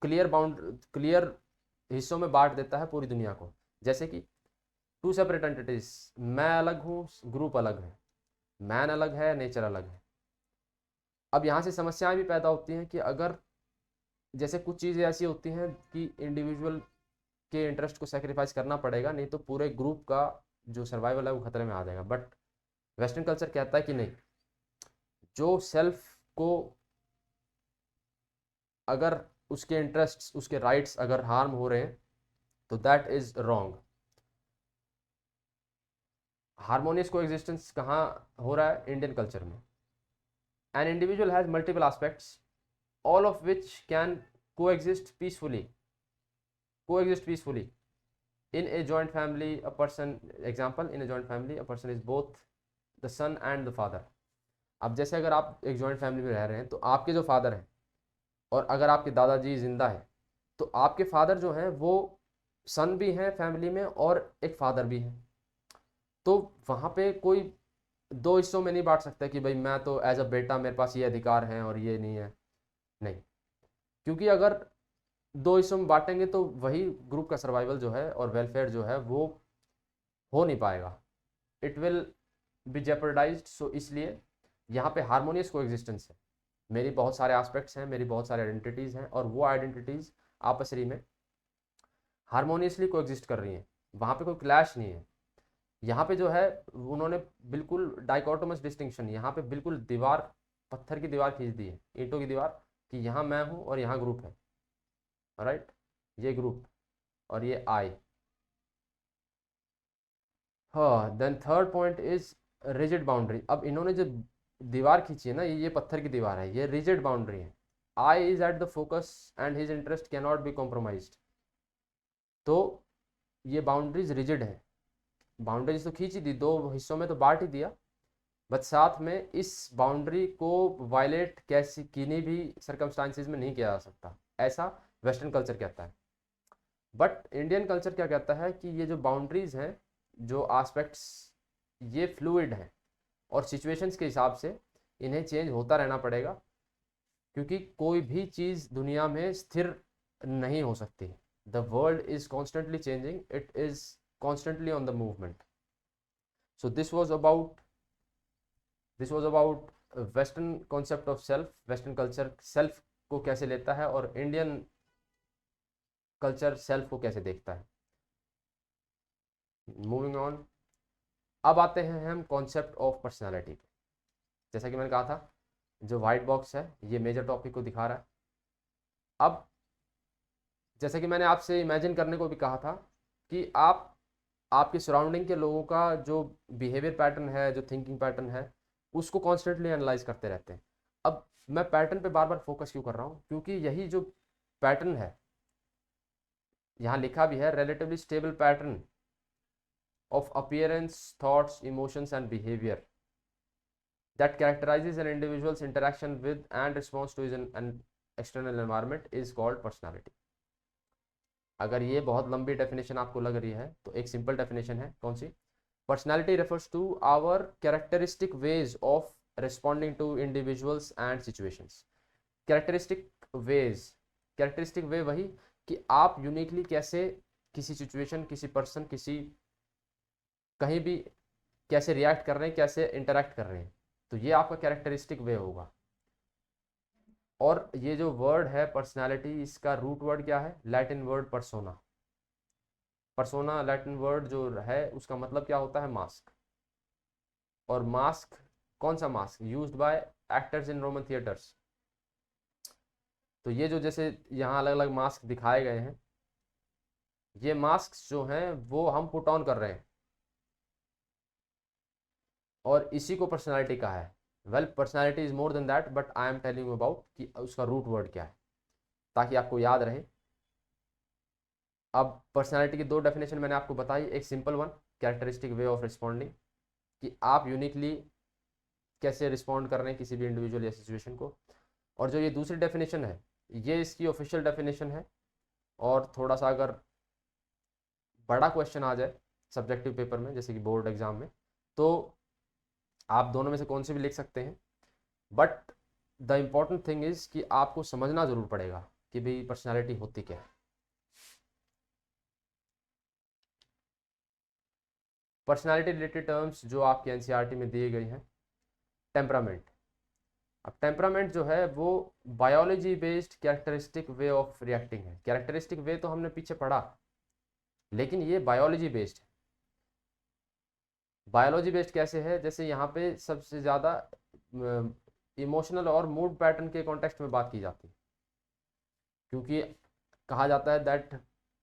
क्लियर हिस्सों में बांट देता है पूरी दुनिया को, जैसे कि टू सेपरेट एंटिटीज, मैं अलग हूँ, ग्रुप अलग है, मैन अलग है, नेचर अलग है। अब यहाँ से समस्याएं भी पैदा होती हैं कि अगर जैसे कुछ चीज़ें ऐसी होती हैं कि इंडिविजुअल के इंटरेस्ट को सेक्रीफाइस करना पड़ेगा, नहीं तो पूरे ग्रुप का जो सर्वाइवल है वो खतरे में आ जाएगा। बट वेस्टर्न कल्चर कहता है कि नहीं, जो सेल्फ को अगर उसके इंटरेस्ट्स, उसके राइट्स अगर हार्म हो रहे हैं तो दैट इज रॉन्ग। हार्मोनियस को एग्जिस्टेंस कहाँ हो रहा है, इंडियन कल्चर में। An individual has multiple aspects all of which can coexist peacefully in a joint family. A person, example, in a joint family a person is both the son and the father। अब जैसे अगर आप एक जॉइंट फैमिली में रह रहे हैं तो आपके जो फादर हैं और अगर आपके दादाजी जिंदा है तो आपके फादर जो हैं वो सन भी हैं फैमिली में और एक फादर भी हैं। तो वहाँ पे कोई दो हिस्सों में नहीं बांट सकता कि भाई मैं तो एज अ बेटा मेरे पास ये अधिकार हैं और ये नहीं है। नहीं, क्योंकि अगर दो हिस्सों में बांटेंगे तो वही ग्रुप का सर्वाइवल जो है और वेलफेयर जो है वो हो नहीं पाएगा, इट विल बी जेपरडाइज्ड। सो इसलिए यहाँ पे हारमोनियस को एग्जिस्टेंस है। मेरी बहुत सारे एस्पेक्ट्स हैं, मेरी बहुत सारे आइडेंटिटीज़ हैं, और वो आइडेंटिटीज़ आपसरी में हारमोनियसली को एग्जिस्ट कर रही हैं। वहाँ पे कोई क्लैश नहीं है। यहाँ पे जो है उन्होंने बिल्कुल डाइकोटोमस डिस्टिंक्शन, यहाँ पे बिल्कुल दीवार, पत्थर की दीवार खींच दी है, ईंटों की दीवार, कि यहाँ मैं हूँ और यहाँ ग्रुप है, राइट, ये ग्रुप और ये आई। हाँ, then third point is rigid boundary. अब इन्होंने जो दीवार खींची है ना, ये पत्थर की दीवार है, ये रिजिड बाउंड्री है। I is at the focus and his interest can not be compromised. तो ये बाउंड्रीज रिजिड है। बाउंड्रीज तो खींच ही दी, दो हिस्सों में तो बांट ही दिया, बट साथ में इस बाउंड्री को वायलेट कैसी किन्हीं भी सर्कमस्टांसिस में नहीं किया जा सकता, ऐसा वेस्टर्न कल्चर कहता है। बट इंडियन कल्चर क्या कहता है कि ये जो बाउंड्रीज हैं, जो एस्पेक्ट्स, ये फ्लूइड हैं और सिचुएशंस के हिसाब से इन्हें चेंज होता रहना पड़ेगा, क्योंकि कोई भी चीज़ दुनिया में स्थिर नहीं हो सकती। The world is constantly changing, it is constantly on the movement. So this was about western concept of self. Western culture self को कैसे लेता है और इंडियन कल्चर सेल्फ को कैसे देखता है। मूविंग ऑन, अब आते हैं हम कॉन्सेप्ट ऑफ पर्सनालिटी पे। जैसा कि मैंने कहा था, जो वाइट बॉक्स है ये मेजर टॉपिक को दिखा रहा है। अब जैसा कि मैंने आपसे इमेजिन करने को भी कहा था कि आप आपके सराउंडिंग के लोगों का जो बिहेवियर पैटर्न है, जो थिंकिंग पैटर्न है, उसको कॉन्स्टेंटली एनालाइज करते रहते हैं। अब मैं पैटर्न पे बार बार फोकस क्यों कर रहा हूँ, क्योंकि यही जो पैटर्न है, यहाँ लिखा भी है, relatively stable pattern of appearance, thoughts, emotions and behavior that characterizes an individual's interaction with and response to an external environment is called personality। अगर ये बहुत लंबी डेफिनेशन आपको लग रही है तो एक सिंपल डेफिनेशन है, कौन सी? Personality refers to our characteristic ways of responding to individuals and situations. Characteristic way वही कि आप यूनिकली कैसे किसी सिचुएशन, किसी पर्सन, किसी कहीं भी कैसे रिएक्ट कर रहे हैं, कैसे इंटरेक्ट कर रहे हैं, तो ये आपका कैरेक्टरिस्टिक वे होगा। और ये जो वर्ड है पर्सनालिटी, इसका रूट वर्ड क्या है? Latin word persona. Persona Latin word जो है उसका मतलब क्या होता है? मास्क। और मास्क, कौन सा mask? Used by actors in Roman theatres. तो ये जो जैसे यहाँ अलग अलग मास्क दिखाए गए हैं, ये मास्क जो हैं वो हम पुट ऑन कर रहे हैं, और इसी को पर्सनालिटी कहा है। Well, personality is more than that, but I am telling you about कि उसका रूट वर्ड क्या है, ताकि आपको याद रहे। अब पर्सनालिटी की दो डेफिनेशन मैंने आपको बताई। एक simple one, characteristic way of responding, कि आप यूनिकली कैसे रिस्पॉन्ड कर रहे हैं किसी भी इंडिविजुअल या सिचुएशन को। और जो ये दूसरी डेफिनेशन है, ये इसकी ऑफिशियल डेफिनेशन है, और थोड़ा सा अगर बड़ा क्वेश्चन आ जाए सब्जेक्टिव पेपर में, जैसे कि बोर्ड एग्जाम में, तो आप दोनों में से कौन से भी लिख सकते हैं। But the important thing is कि आपको समझना जरूर पड़ेगा कि भाई पर्सनालिटी होती क्या है। पर्सनालिटी रिलेटेड टर्म्स जो आपके एनसीईआरटी में दिए गए हैं। टेम्परामेंट। अब टेम्परामेंट जो है वो biology based characteristic way of reacting है। कैरेक्टरिस्टिक वे तो हमने पीछे पढ़ा, लेकिन ये बायोलॉजी बेस्ड है। बायोलॉजी बेस्ड कैसे है? जैसे यहाँ पे सबसे ज़्यादा इमोशनल और मूड पैटर्न के कॉन्टेक्स्ट में बात की जाती है, क्योंकि कहा जाता है that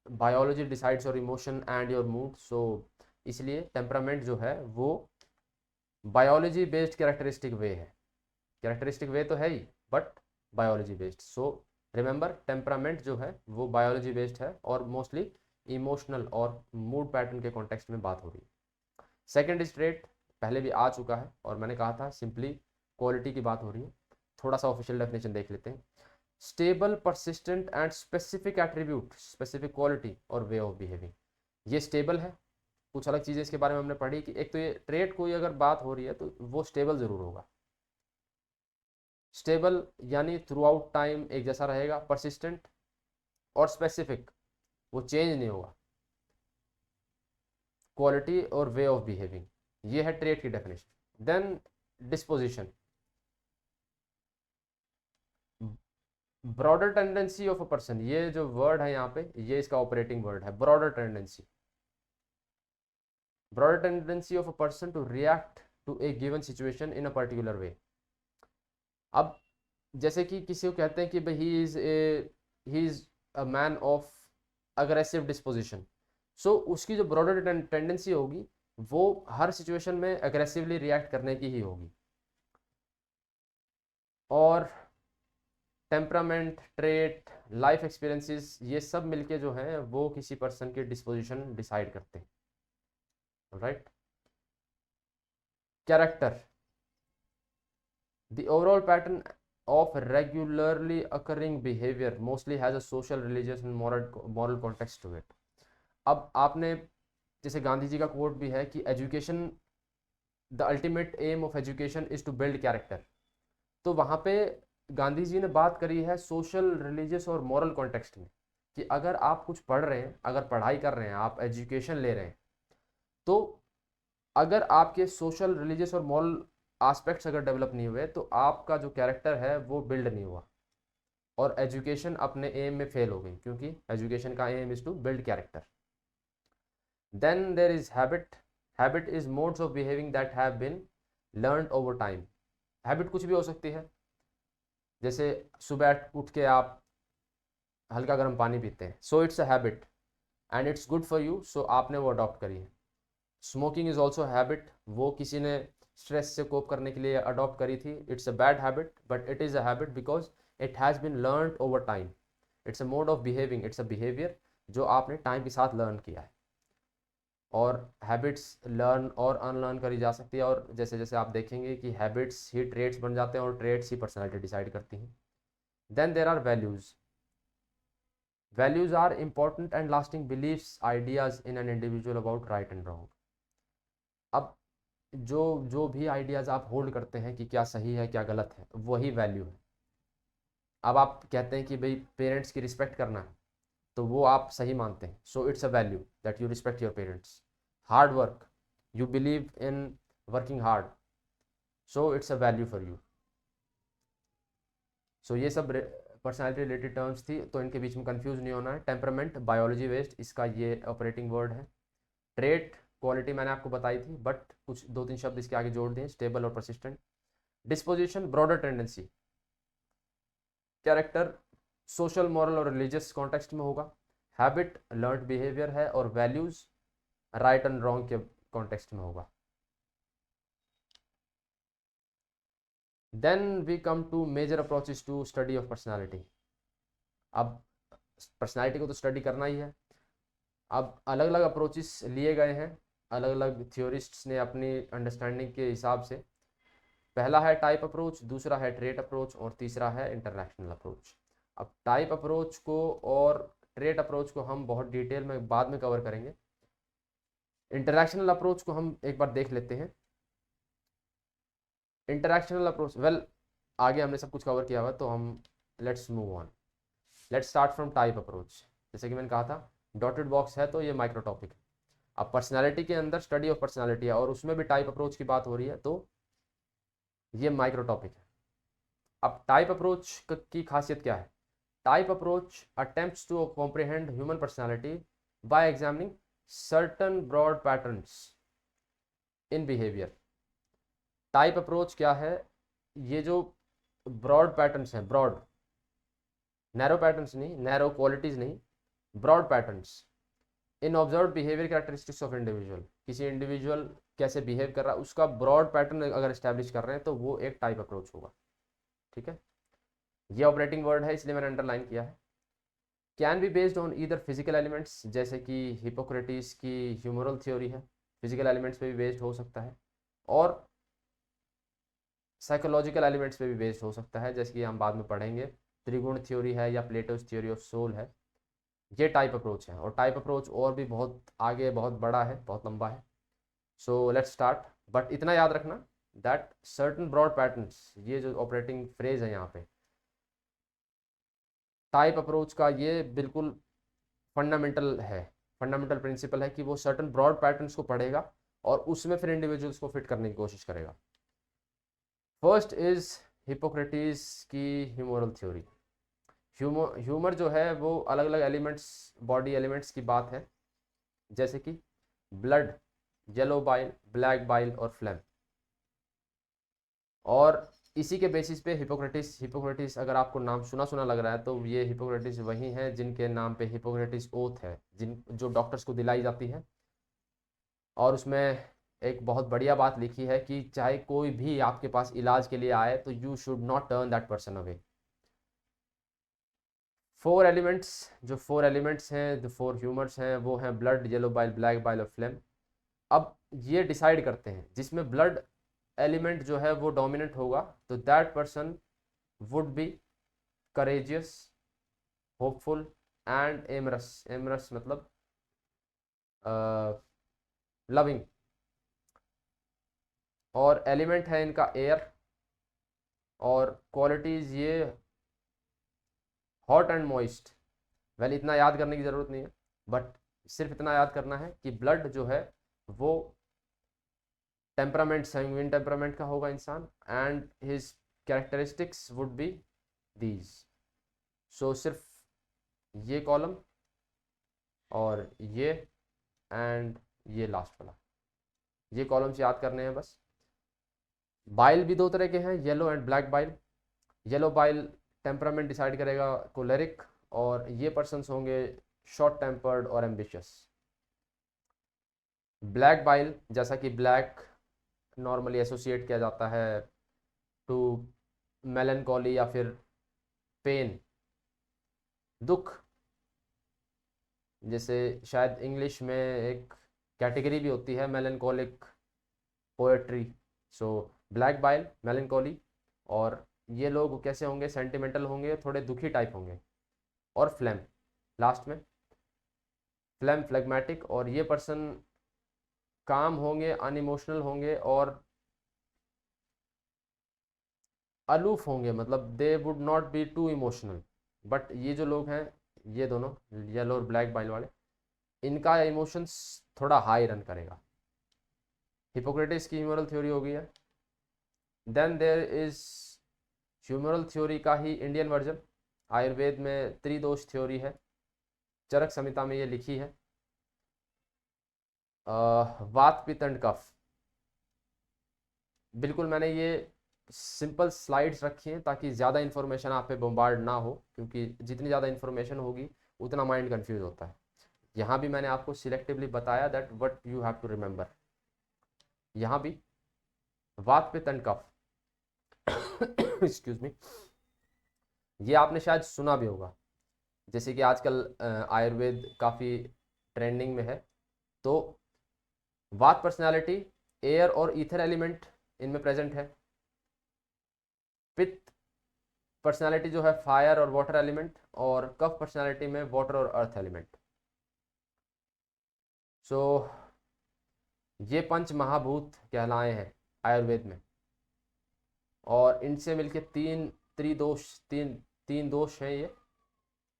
biology decides your emotion and your mood. So इसलिए टेम्परामेंट जो है वो बायोलॉजी बेस्ड कैरेक्टरिस्टिक वे है। कैरेक्टरिस्टिक वे तो है ही, but biology based. So remember, temperament जो है वो बायोलॉजी बेस्ड है और मोस्टली इमोशनल और मूड पैटर्न के कॉन्टेक्स्ट में बात हो रही है। सेकेंड इज ट्रेट, पहले भी आ चुका है और मैंने कहा था सिंपली क्वालिटी की बात हो रही है। थोड़ा सा ऑफिशियल डेफिनेशन देख लेते हैं। Stable, persistent and specific attribute, specific quality और वे ऑफ बिहेविंग। ये स्टेबल है, कुछ अलग चीज़ें इसके बारे में हमने पढ़ी कि एक तो ये ट्रेट कोई अगर बात हो रही है तो वो स्टेबल ज़रूर होगा। स्टेबल यानी थ्रू आउट टाइम एक जैसा रहेगा, परसिस्टेंट और स्पेसिफिक, वो चेंज नहीं होगा। क्वालिटी और वे ऑफ बिहेविंग, ये है ट्रेट की definition. Then disposition, broader tendency of a person, ये जो वर्ड है यहाँ पे ये इसका ऑपरेटिंग वर्ड है, broader tendency. Broader tendency of a person to react to a given situation in a particular way. अब जैसे कि किसी को कहते हैं कि भाई he is a man of aggressive disposition, so उसकी जो ब्रॉडर टेंडेंसी होगी वो हर सिचुएशन में अग्रेसिवली रिएक्ट करने की ही होगी। और टेम्परामेंट, ट्रेट, लाइफ एक्सपीरियंसेस, ये सब मिलके जो हैं वो किसी पर्सन के डिस्पोजिशन डिसाइड करते हैं, right. Character, the overall pattern of regularly occurring behavior mostly has a social, religious and moral context to it। अब आपने जैसे गांधी जी का कोट भी है कि education, the ultimate aim of education is to build character. तो वहाँ पे गांधी जी ने बात करी है सोशल, रिलीजियस और मॉरल कॉन्टेक्स्ट में कि अगर आप कुछ पढ़ रहे हैं, अगर पढ़ाई कर रहे हैं, आप एजुकेशन ले रहे हैं, तो अगर आपके सोशल, रिलीजियस और मॉरल एस्पेक्ट्स अगर डेवलप नहीं हुए तो आपका जो कैरेक्टर है वो बिल्ड नहीं हुआ और एजुकेशन अपने एम में फेल हो गई, क्योंकि एजुकेशन का aim is to build character. Then there is habit, habit is modes of behaving that have been learned over time. Habit कुछ भी हो सकती है, जैसे सुबह उठ के आप हल्का गर्म पानी पीते हैं, so it's a habit and it's good for you, so आपने वो अडॉप्ट करी है। स्मोकिंग इज ऑल्सो हैबिट, वो किसी ने स्ट्रेस से कोप करने के लिए अडॉप्ट करी थी। It's a bad habit but it is a habit because it has been learned over time. It's a mode of behaving, it's a behaviour जो आपने टाइम के साथ लर्न किया है। और हैबिट्स लर्न और अनलर्न करी जा सकती है, और जैसे जैसे आप देखेंगे कि हैबिट्स ही ट्रेट्स बन जाते हैं और ट्रेट्स ही पर्सनैलिटी डिसाइड करती हैं। Then there are values, values are important and lasting beliefs, ideas in an individual about right and wrong. अब जो जो भी आइडियाज़ आप होल्ड करते हैं कि क्या सही है क्या गलत है, वही वैल्यू है। अब आप कहते हैं कि भाई पेरेंट्स की रिस्पेक्ट करना है, तो वो आप सही मानते हैं, so it's a value that you respect your parents. Hard work, you believe in working hard, so it's a value for you. So ये सब पर्सनैलिटी रिलेटेड टर्म्स थी, तो इनके बीच में कंफ्यूज नहीं होना है। टेम्परामेंट बायोलॉजी वेस्ड, इसका ये ऑपरेटिंग वर्ड है। ट्रेट, क्वालिटी मैंने आपको बताई थी, बट कुछ दो तीन शब्द इसके आगे जोड़ दिए, स्टेबल और persistent. Disposition, broader tendency. Character, social, moral और रिलीजियस कॉन्टेक्स्ट में होगा। हैबिट, लर्न बिहेवियर है, और वैल्यूज राइट एंड रॉन्ग के कॉन्टेक्स्ट में होगा। Then we come to major approaches to study of personality. अब पर्सनैलिटी को तो स्टडी करना ही है। अब अलग अलग अप्रोचेस लिए गए हैं, अलग अलग थियोरिस्ट्स ने अपनी अंडरस्टैंडिंग के हिसाब से। पहला है टाइप अप्रोच, दूसरा है ट्रेट अप्रोच, और तीसरा है इंटरनेशनल अप्रोच। अब टाइप अप्रोच को और ट्रेट अप्रोच को हम बहुत डिटेल में बाद में कवर करेंगे। इंटरनेशनल अप्रोच को हम एक बार देख लेते हैं। इंटरनेशनल अप्रोच, वेल आगे हमने सब कुछ कवर किया हुआ, तो हम let's move on. Let's start from type approach. जैसे कि मैंने कहा था डॉटेड बॉक्स है तो ये माइक्रो टॉपिक है। अब पर्सनैलिटी के अंदर स्टडी ऑफ पर्सनैलिटी है और उसमें भी टाइप अप्रोच की बात हो रही है, तो ये माइक्रो टॉपिक है। अब टाइप अप्रोच की खासियत क्या है? Type approach attempts to comprehend human personality by examining certain broad patterns in behaviour. Type approach क्या है? ये जो ब्रॉड पैटर्न्स हैं, ब्रॉड, नैरो पैटर्न्स नहीं, नैरो क्वालिटीज नहीं, broad patterns in observe behaviour characteristics of individual. किसी इंडिविजुअल कैसे बिहेव कर रहा है उसका ब्रॉड पैटर्न अगर एस्टैब्लिश कर रहे हैं तो वो एक टाइप अप्रोच होगा। ठीक है, ये ऑपरेटिंग वर्ड है इसलिए मैंने अंडरलाइन किया है। Can be based on either physical elements, जैसे कि हिपोक्रेटिस की ह्यूमरल थ्योरी है, फिजिकल एलिमेंट्स पे भी बेस्ड हो सकता है, और साइकोलॉजिकल एलिमेंट्स पे भी बेस्ड हो सकता है, जैसे कि हम बाद में पढ़ेंगे त्रिगुण थ्योरी है या प्लेटोज थ्योरी ऑफ सोल है, ये टाइप अप्रोच है। और टाइप अप्रोच और भी बहुत आगे, बहुत बड़ा है, बहुत लंबा है। So let's start. बट इतना याद रखना दैट सर्टन ब्रॉड पैटर्न्स, ये जो ऑपरेटिंग फ्रेज है यहाँ पे, टाइप अप्रोच का ये बिल्कुल फंडामेंटल है, फंडामेंटल प्रिंसिपल है कि वो सर्टन ब्रॉड पैटर्न्स को पढ़ेगा और उसमें फिर इंडिविजुअल्स को फिट करने की कोशिश करेगा। फर्स्ट इज हिपोक्रेटिस की ह्यूमरल थ्योरी। ह्यूमर जो है वो अलग अलग एलिमेंट्स, बॉडी एलिमेंट्स की बात है, जैसे कि blood, yellow bile, black bile और फ्लैम। और इसी के बेसिस पे हिपोक्रेटिस, हिपोक्रेटिस अगर आपको नाम सुना सुना लग रहा है तो ये हिपोक्रेटिस वही है जिनके नाम पे हिपोक्रेटिस ओथ है, जिन जो डॉक्टर्स को दिलाई जाती है। और उसमें एक बहुत बढ़िया बात लिखी है कि चाहे कोई भी आपके पास इलाज के लिए आए तो you should not turn that person away. Four elements, जो फोर एलिमेंट्स हैं, जो फोर ह्यूमर्स हैं, वो हैं blood, yellow bile, black bile और फ्लेम। अब ये डिसाइड करते हैं, जिसमें ब्लड एलिमेंट जो है वो डोमिनेंट होगा तो that person would be courageous, hopeful and amorous. Amorous मतलब लविंग। और एलिमेंट है इनका एयर। और क्वालिटीज़ ये हॉट एंड मॉइस्ट। वेल इतना याद करने की ज़रूरत नहीं है, बट सिर्फ इतना याद करना है कि ब्लड जो है वो टेम्परामेंट, सैंग्विन टेम्परामेंट का होगा इंसान, and his characteristics would be these. So सिर्फ ये कॉलम और ये एंड ये लास्ट वाला, ये कॉलम्स याद करने हैं बस। बाइल भी दो तरह के हैं, yellow and black bile. Yellow bile temperament decide करेगा, कोलेरिक, और ये पर्सन्स होंगे शॉर्ट टेम्पर्ड और एम्बिशियस। ब्लैक बाइल, जैसा कि ब्लैक नॉर्मली एसोसिएट किया जाता है टू मेलनकॉली या फिर पेन, दुख। जैसे शायद इंग्लिश में एक कैटेगरी भी होती है melancholic poetry. So black bile melancholy, और ये लोग कैसे होंगे, सेंटिमेंटल होंगे, थोड़े दुखी टाइप होंगे। और फ्लैम लास्ट में, फ्लैम फ्लेगमेटिक, और ये पर्सन काम होंगे, अनइमोशनल होंगे और अलूफ होंगे, मतलब they would not be too emotional. But ये जो लोग हैं, ये दोनों येलो और ब्लैक बाइल वाले, इनका इमोशंस थोड़ा हाई रन करेगा। हिपोक्रेटिस की ह्यूमरल थ्योरी हो गई है। Then there is humoral theory का ही इंडियन वर्जन। आयुर्वेद में त्रिदोष थ्योरी है, चरक संहिता में ये लिखी है। वात पित्त एंड कफ। बिल्कुल मैंने ये सिंपल स्लाइड्स रखी हैं ताकि ज़्यादा इन्फॉर्मेशन आप पे बम्बार्ड ना हो, क्योंकि जितनी ज़्यादा इन्फॉर्मेशन होगी उतना माइंड कंफ्यूज होता है। यहाँ भी मैंने आपको सिलेक्टिवली बताया that what you have to remember. यहाँ भी वात पित्त एंड कफ एक्सक्यूज मी, ये आपने शायद सुना भी होगा। जैसे कि आजकल आयुर्वेद काफ़ी ट्रेंडिंग में है, तो वात पर्सनालिटी, एयर और ईथर एलिमेंट इनमें प्रेजेंट है। पित्त पर्सनालिटी जो है फायर और वाटर एलिमेंट, और कफ पर्सनालिटी में वाटर और अर्थ एलिमेंट। सो ये पंच महाभूत कहलाए हैं आयुर्वेद में, और इनसे मिलके तीन त्रिदोष, तीन तीन दोष हैं ये,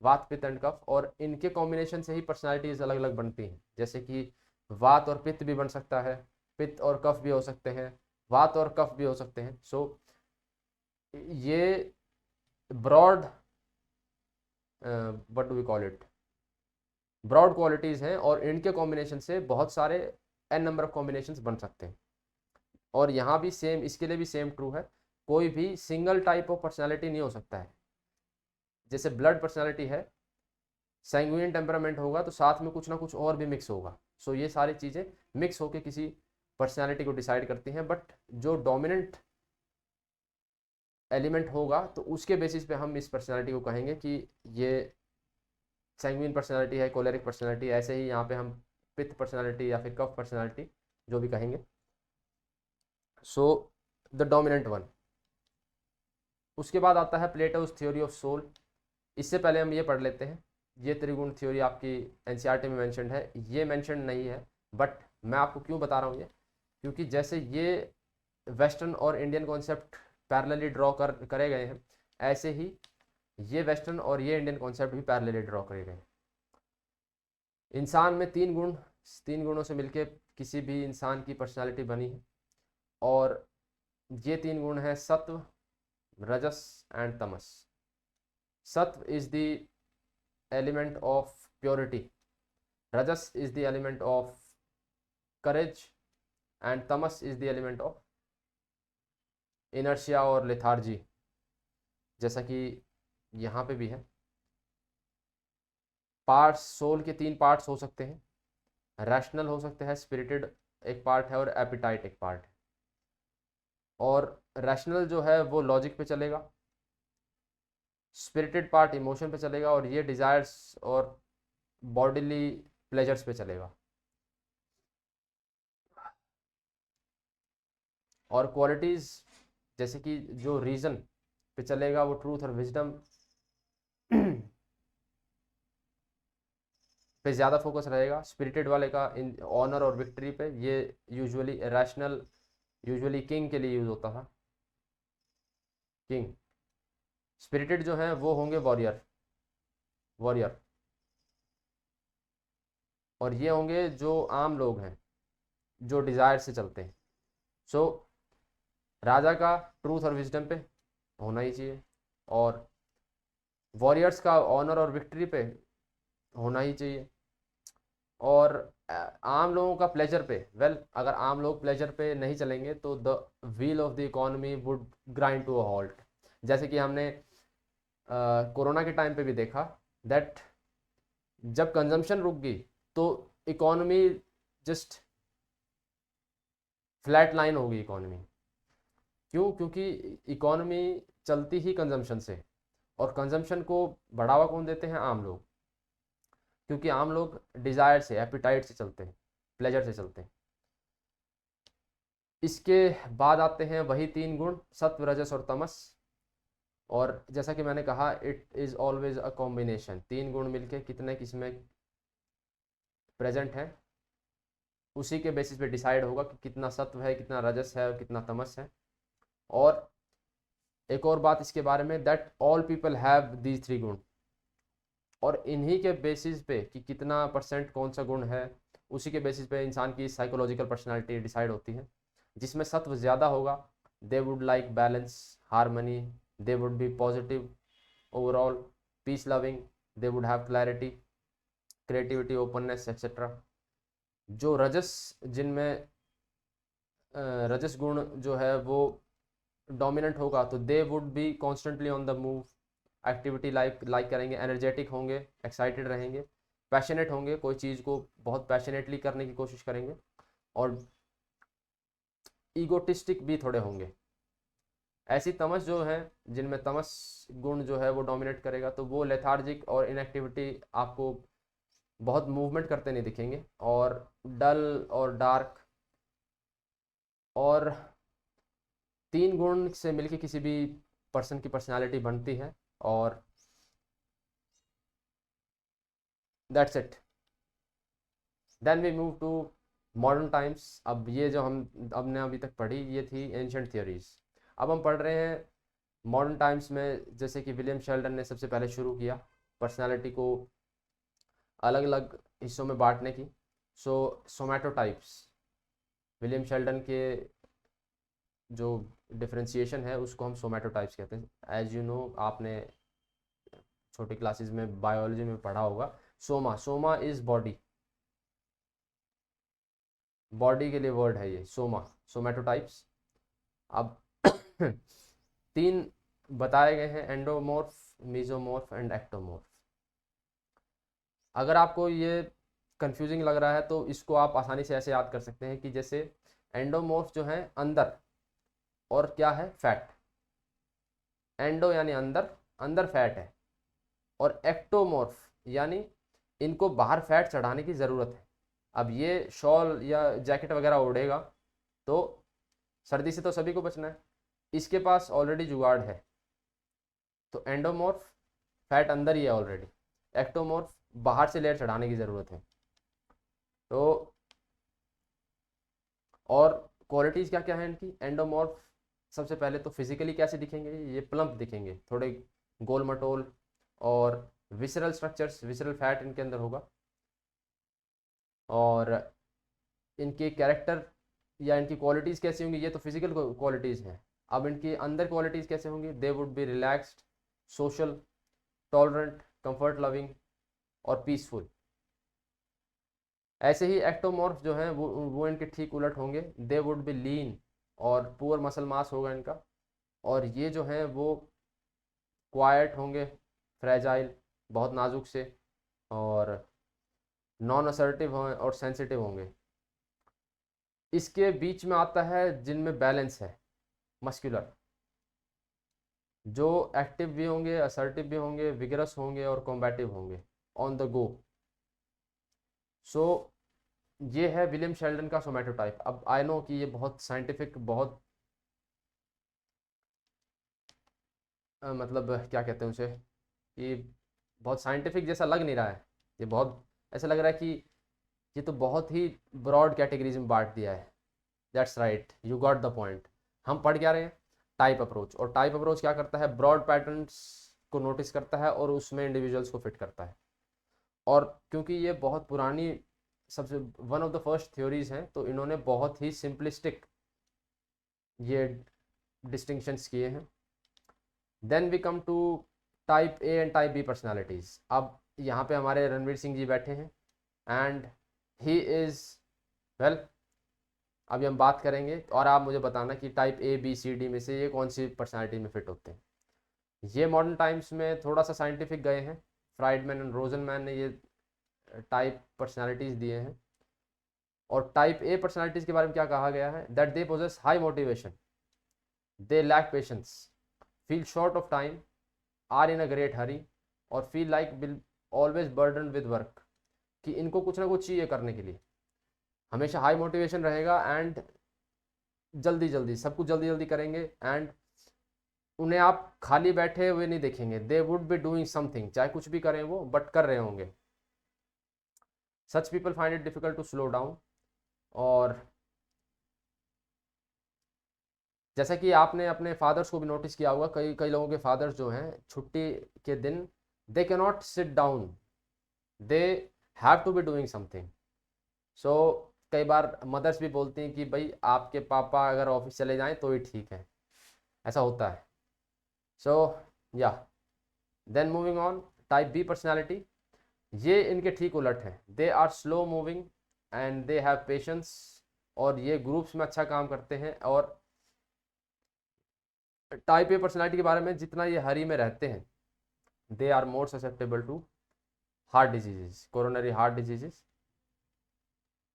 वात पित्त एंड कफ। और इनके कॉम्बिनेशन से ही पर्सनालिटीज अलग अलग बनती हैं। जैसे कि वात और पित्त भी बन सकता है, पित्त और कफ भी हो सकते हैं, वात और कफ भी हो सकते हैं। सो ये broad, what do we call it, broad qualities हैं, और इनके कॉम्बिनेशन से बहुत सारे एन नंबर ऑफ कॉम्बिनेशंस बन सकते हैं। और यहाँ भी सेम, इसके लिए भी सेम ट्रू है, कोई भी सिंगल टाइप ऑफ पर्सनालिटी नहीं हो सकता है। जैसे ब्लड पर्सनालिटी है, सैंग्विन टेम्परामेंट होगा तो साथ में कुछ ना कुछ और भी मिक्स होगा। सो ये सारी चीज़ें मिक्स होकर किसी पर्सनालिटी को डिसाइड करती हैं। बट जो डोमिनेंट एलिमेंट होगा तो उसके बेसिस पे हम इस पर्सनालिटी को कहेंगे कि ये सैंग्विन पर्सनालिटी है, कोलेरिक पर्सनालिटी। ऐसे ही यहाँ पे हम पित्त पर्सनालिटी या फिर कफ पर्सनालिटी जो भी कहेंगे। सो द डोमिनेंट वन, उसके बाद आता है प्लेटोज थ्योरी ऑफ सोल। इससे पहले हम ये पढ़ लेते हैं, ये त्रिगुण थ्योरी आपकी एनसीईआरटी में मेंशन है, ये मेंशन नहीं है, बट मैं आपको क्यों बता रहा हूँ ये, क्योंकि जैसे ये वेस्टर्न और इंडियन कॉन्सेप्ट पैरेलली ड्रॉ करे गए हैं, ऐसे ही ये वेस्टर्न और ये इंडियन कॉन्सेप्ट भी पैरेलली ड्रॉ करे गए हैं। इंसान में तीन गुणों से मिलके किसी भी इंसान की पर्सनालिटी बनी है, और ये तीन गुण हैं सत्व, रजस and tamas. Sattva is the element of purity, rajas is the element of courage, and tamas is the element of inertia और लेथार्जी, जैसा कि यहाँ पे भी है। पार्ट्स, सोल के तीन पार्ट्स हो सकते हैं, रैशनल हो सकते हैं, स्पिरिटेड एक पार्ट है और एपिटाइट एक पार्ट है। और रैशनल जो है वो लॉजिक पे चलेगा, स्पिरिटेड पार्ट इमोशन पे चलेगा, और ये डिजायर्स और बॉडीली प्लेजर्स पे चलेगा। और क्वालिटीज जैसे कि जो रीजन पे चलेगा वो ट्रूथ और विजडम पे ज़्यादा फोकस रहेगा। स्पिरिटेड वाले का इन ऑनर और विक्ट्री पे, ये यूजुअली रैशनल यूजुअली किंग के लिए यूज होता था, किंग। स्पिरिटेड जो है वो होंगे वॉरियर, वॉरियर। और ये होंगे जो आम लोग हैं, जो डिज़ायर से चलते हैं। सो राजा का ट्रूथ और विजडम पे होना ही चाहिए, और वॉरियर्स का ऑनर और विक्ट्री पे होना ही चाहिए। और आम लोगों का प्लेजर पे, अगर आम लोग प्लेजर पे नहीं चलेंगे तो the wheel of the economy would grind to a halt. जैसे कि हमने कोरोना के टाइम पे भी देखा दैट जब कंजम्पशन रुक गई तो इकोनॉमी जस्ट फ्लैट लाइन हो गई इकोनॉमी। क्यों? क्योंकि इकोनॉमी चलती ही कंजम्पशन से, और कंजम्पशन को बढ़ावा कौन देते हैं? आम लोग, क्योंकि आम लोग डिजायर से, एपिटाइट से चलते हैं, प्लेजर से चलते हैं। इसके बाद आते हैं वही तीन गुण, सत्व, रजस और तमस। और जैसा कि मैंने कहा, it is always a combination. तीन गुण मिलके कितने किसमें प्रेजेंट है, उसी के बेसिस पे डिसाइड होगा कि कितना सत्व है, कितना रजस है और कितना तमस है। और एक और बात इसके बारे में, that all people have these three गुण, और इन्हीं के बेसिस पे कि कितना परसेंट कौन सा गुण है, उसी के बेसिस पे इंसान की साइकोलॉजिकल पर्सनालिटी डिसाइड होती है। जिसमें सत्व ज़्यादा होगा, they would like balance, harmony, they would B positive overall, peace loving, they would have clarity, creativity, openness etcetera. जो रजस, जिनमें रजस गुण जो है वो डोमिनेंट होगा, तो दे would be constantly on the move, activity like करेंगे, एनर्जेटिक होंगे, एक्साइटेड रहेंगे, पैशनेट होंगे, कोई चीज़ को बहुत पैशनेटली करने की कोशिश करेंगे, और ईगोटिस्टिक भी थोड़े होंगे। ऐसी तमस जो है, जिनमें तमस गुण जो है वो डोमिनेट करेगा, तो वो लेथार्जिक और इनएक्टिविटी, आपको बहुत मूवमेंट करते नहीं दिखेंगे, और डल और डार्क। और तीन गुण से मिलके किसी भी पर्सन की पर्सनालिटी बनती है, और that's it. Then we move to modern times. अब ये जो हमने अभी तक पढ़ी, ये थी एंशंट थियोरीज। अब हम पढ़ रहे हैं मॉडर्न टाइम्स में, जैसे कि विलियम शेल्डन ने सबसे पहले शुरू किया पर्सनालिटी को अलग अलग हिस्सों में बांटने की। सोमैटोटाइप्स, विलियम शेल्डन के जो डिफ्रेंशिएशन है उसको हम सोमैटोटाइप्स कहते हैं। एज यू नो, आपने छोटी क्लासेस में बायोलॉजी में पढ़ा होगा, सोमा इज बॉडी, बॉडी के लिए वर्ड है ये सोमैटोटाइप्स। अब तीन बताए गए हैं, एंडोमॉर्फ, मीजोमॉर्फ एंड एक्टोमॉर्फ। अगर आपको ये कंफ्यूजिंग लग रहा है तो इसको आप आसानी से ऐसे याद कर सकते हैं कि जैसे एंडोमॉर्फ जो है अंदर, और क्या है? फैट। एंडो यानी अंदर, अंदर फैट है, और एक्टोमॉर्फ यानी इनको बाहर फैट चढ़ाने की ज़रूरत है। अब ये शॉल या जैकेट वगैरह ओढ़ेगा तो सर्दी से तो सभी को बचना है, इसके पास ऑलरेडी जुगाड़ है, तो एंडोमॉर्फ फैट अंदर ही है ऑलरेडी, एक्टोमॉर्फ बाहर से लेयर चढ़ाने की ज़रूरत है। तो और क्वालिटीज़ क्या क्या है इनकी, एंडोमॉर्फ सबसे पहले तो फिजिकली कैसे दिखेंगे, ये प्लम्प दिखेंगे, थोड़े गोल मटोल, और विसरल स्ट्रक्चर्स, विसरल फैट इनके अंदर होगा। और इनके कैरेक्टर या इनकी क्वालिटीज़ कैसी होंगी, ये तो फिजिकल क्वालिटीज़ हैं। अब इनकी अंदर क्वालिटीज़ कैसे होंगी, दे would B relaxed, social, tolerant, comfort loving और पीसफुल। ऐसे ही एक्टोमॉर्फ जो हैं वो इनके ठीक उलट होंगे, दे वुड बी लीन और पुअर मसल मास होगा इनका। और ये जो हैं वो क्वाइट होंगे, फ्रेजाइल, बहुत नाजुक से, और नॉन असर्टिव हों और सेंसिटिव होंगे। इसके बीच में आता है जिनमें बैलेंस है, मस्कुलर, जो एक्टिव भी होंगे, असर्टिव भी होंगे, विगरस होंगे और कॉम्बैटिव होंगे, ऑन द गो। सो ये है विलियम शेल्डन का सोमैटोटाइप। अब आई नो कि ये बहुत साइंटिफिक, बहुत मतलब क्या कहते हैं उसे, ये बहुत साइंटिफिक जैसा लग नहीं रहा है, ये बहुत ऐसा लग रहा है कि ये तो बहुत ही ब्रॉड कैटेगरीज में बांट दिया है। That's right, you got the point. हम पढ़ क्या रहे हैं, टाइप अप्रोच। और टाइप अप्रोच क्या करता है, ब्रॉड पैटर्न्स को नोटिस करता है और उसमें इंडिविजुअल्स को फिट करता है। और क्योंकि ये बहुत पुरानी, सबसे one of the first theories हैं, तो इन्होंने बहुत ही सिंपलिस्टिक ये डिस्टिंक्शंस किए हैं। Then we come to type A and type B personalities. अब यहाँ पे हमारे रणवीर सिंह जी बैठे हैं, एंड ही इज़ वेल, अभी हम बात करेंगे और आप मुझे बताना कि type A B C D में से ये कौन सी पर्सनालिटी में फिट होते हैं। ये मॉडर्न टाइम्स में थोड़ा सा साइंटिफिक गए हैं, फ्राइडमैन एंड रोजनमैन ने ये टाइप पर्सनालिटीज़ दिए हैं। और टाइप ए पर्सनालिटीज़ के बारे में क्या कहा गया है, that they possess high motivation, they lack patience, feel short of time, are in a great hurry, और feel like will always burden with work, कि इनको कुछ ना कुछ चाहिए करने के लिए, हमेशा हाई मोटिवेशन रहेगा, एंड जल्दी जल्दी सब कुछ जल्दी जल्दी करेंगे, एंड उन्हें आप खाली बैठे हुए नहीं देखेंगे, they would be doing something, चाहे कुछ भी करें वो, बट कर रहे होंगे। Such people find it difficult to slow down. और जैसा कि आपने अपने फादर्स को भी नोटिस किया होगा, कई कई लोगों के फादर्स जो हैं छुट्टी के दिन they can not sit down, they have to be doing something. So कई बार मदर्स भी बोलती हैं कि भाई आपके पापा अगर ऑफिस चले जाएं तो ही ठीक है, ऐसा होता है। सो या then moving on, type B personality, ये इनके ठीक उलट है, they are slow moving and they have patience, और ये ग्रुप्स में अच्छा काम करते हैं। और टाइप ए पर्सनैलिटी के बारे में, जितना ये हरी में रहते हैं, they are more susceptible to heart diseases, coronary heart diseases.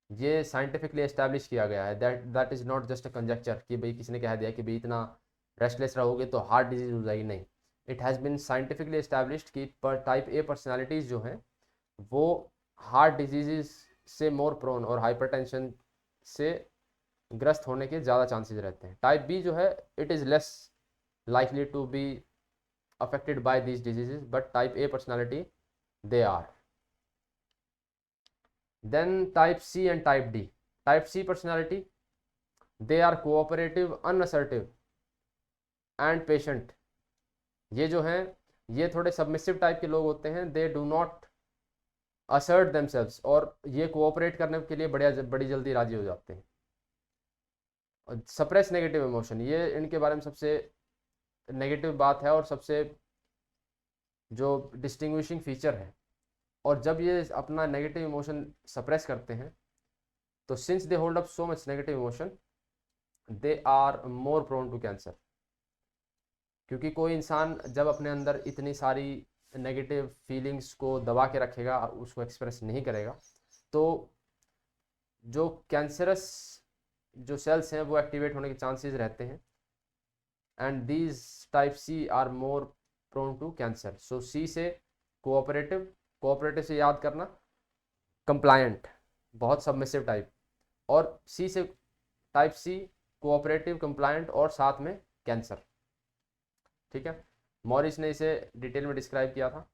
ये साइंटिफिकली एस्टैब्लिश किया गया है, that is not just a conjecture कि भाई किसी ने कह दिया कि भाई इतना रेस्टलेस रहोगे तो हार्ट डिजीज हो जाएगी, नहीं। It has been scientifically established कि टाइप ए पर्सनैलिटीज़ जो हैं वो हार्ट डिजीज़ से मोर प्रोन और हाइपरटेंशन से ग्रस्त होने के ज़्यादा चांसेस रहते हैं। टाइप बी जो है, it is less likely to be affected by these diseases, but type A personality they are. Then type C and type D. Type C personality, they are cooperative, unassertive and patient. ये जो हैं, ये थोड़े सबमिसिव टाइप के लोग होते हैं, they do not assert themselves, और ये कोऑपरेट करने के लिए बड़ी जल्दी राजी हो जाते हैं। और सप्रेस नेगेटिव इमोशन, ये इनके बारे में सबसे नेगेटिव बात है और सबसे जो डिस्टिंग्विशिंग फीचर है। और जब ये अपना नेगेटिव इमोशन सप्रेस करते हैं, तो since they hold up so much negative emotion, they are more prone to cancer. क्योंकि कोई इंसान जब अपने अंदर इतनी सारी नेगेटिव फीलिंग्स को दबा के रखेगा, उसको एक्सप्रेस नहीं करेगा, तो जो कैंसरस जो सेल्स हैं वो एक्टिवेट होने के चांसेस रहते हैं, and these type C are more prone to cancer. So C से कोऑपरेटिव, कोऑपरेटिव से याद करना कंप्लायंट, बहुत सबमिसिव टाइप, और सी से टाइप सी कोऑपरेटिव, कंप्लायंट और साथ में कैंसर। ठीक है। मॉरिस ने इसे डिटेल में डिस्क्राइब किया था।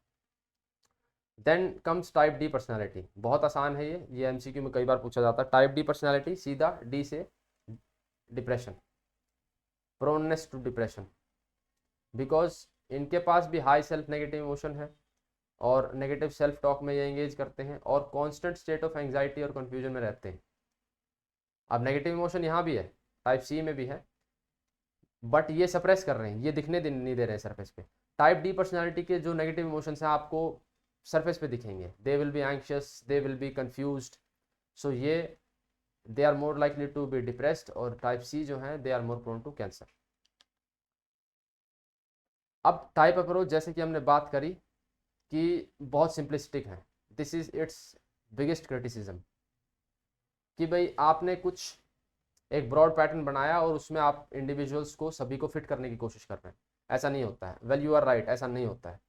Then comes type D personality, बहुत आसान है ये एमसीक्यू में कई बार पूछा जाता है। टाइप डी पर्सनैलिटी, सीधा डी से depression, proneness to depression, because इनके पास भी हाई सेल्फ नेगेटिव इमोशन है और नेगेटिव सेल्फ टॉक में ये एंगेज करते हैं और कॉन्स्टेंट स्टेट ऑफ एंग्जाइटी और कन्फ्यूजन में रहते हैं। अब नेगेटिव इमोशन यहाँ भी है, टाइप सी में भी है, बट ये सप्रेस कर रहे हैं, ये दिखने नहीं दे रहे हैं सरफेस पे। टाइप डी पर्सनालिटी के जो नेगेटिव इमोशंस हैं आपको सरफेस पे दिखेंगे, they will be anxious, they will be confused, so ये they are more likely to be depressed. और टाइप सी जो है they are more prone to cancer. अब टाइप अप्रोच जैसे कि हमने बात करी कि बहुत सिंपलिस्टिक है, this is its biggest criticism कि भाई आपने कुछ एक ब्रॉड पैटर्न बनाया और उसमें आप इंडिविजुअल्स को सभी को फिट करने की कोशिश कर रहे हैं। ऐसा नहीं होता है, वेल यू आर राइट, ऐसा नहीं होता है।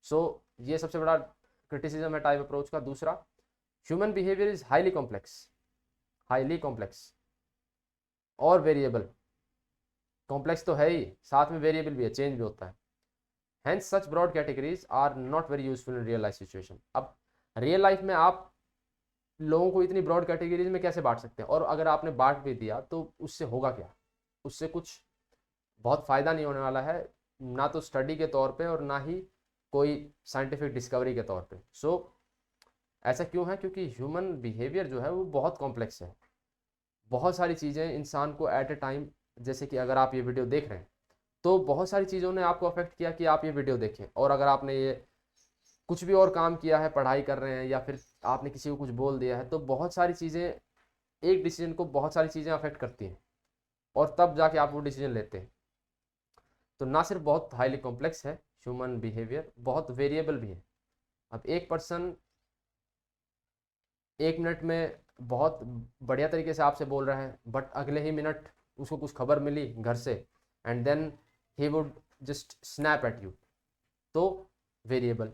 सो ये सबसे बड़ा क्रिटिसिज्म है टाइप अप्रोच का। दूसरा, human behaviour is highly complex और वेरिएबल। कॉम्प्लेक्स तो है ही, साथ में वेरिएबल भी है, चेंज भी होता है। Hence such broad categories are not very useful in real life situation. अब रियल लाइफ में आप लोगों को इतनी ब्रॉड कैटेगरीज में कैसे बांट सकते हैं, और अगर आपने बांट भी दिया तो उससे होगा क्या, उससे कुछ बहुत फ़ायदा नहीं होने वाला है, ना तो स्टडी के तौर पे और ना ही कोई साइंटिफिक डिस्कवरी के तौर पे। सो ऐसा क्यों है, क्योंकि ह्यूमन बिहेवियर जो है वो बहुत कॉम्प्लेक्स है। बहुत सारी चीज़ें इंसान को एट ए टाइम, जैसे कि अगर आप ये वीडियो देख रहे हैं तो बहुत सारी चीज़ों ने आपको अफेक्ट किया कि आप ये वीडियो देखें, और अगर आपने ये कुछ भी और काम किया है, पढ़ाई कर रहे हैं या फिर आपने किसी को कुछ बोल दिया है, तो बहुत सारी चीज़ें, एक डिसीजन को बहुत सारी चीज़ें अफेक्ट करती हैं और तब जाके आप वो डिसीजन लेते हैं। तो ना सिर्फ बहुत हाईली कॉम्प्लेक्स है ह्यूमन बिहेवियर, बहुत वेरिएबल भी है। अब एक पर्सन 1 मिनट में बहुत बढ़िया तरीके से आपसे बोल रहा है, बट अगले ही मिनट उसको कुछ खबर मिली घर से and then he would just snap at you, तो वेरिएबल।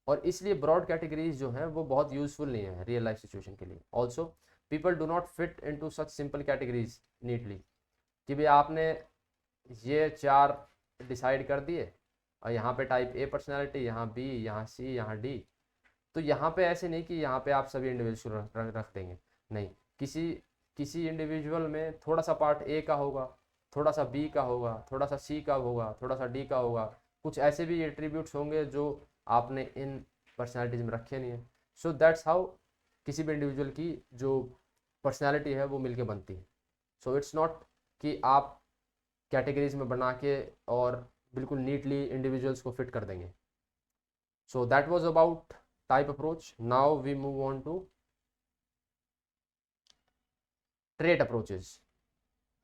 और इसलिए ब्रॉड कैटेगरीज जो हैं वो बहुत यूजफुल नहीं है रियल लाइफ सिचुएशन के लिए। Also people do not fit into such simple categories neatly, कि भाई आपने ये 4 डिसाइड कर दिए और यहाँ पे टाइप ए पर्सनैलिटी, यहाँ बी, यहाँ सी, यहाँ डी, तो यहाँ पे ऐसे नहीं कि यहाँ पे आप सभी इंडिविजुअल रख देंगे, नहीं, किसी किसी इंडिविजुअल में थोड़ा सा पार्ट ए का होगा, थोड़ा सा बी का होगा, थोड़ा सा सी का होगा, थोड़ा सा डी का होगा, कुछ ऐसे भी एट्रीब्यूट्स होंगे जो आपने इन पर्सनैलिटीज में रखे नहीं है। सो दैट्स हाउ किसी भी इंडिविजुअल की जो पर्सनैलिटी है वो मिलके बनती है। सो इट्स नॉट कि आप कैटेगरीज में बना के और बिल्कुल नीटली इंडिविजुअल्स को फिट कर देंगे। So that was about type approach. Now we move on to trait approaches.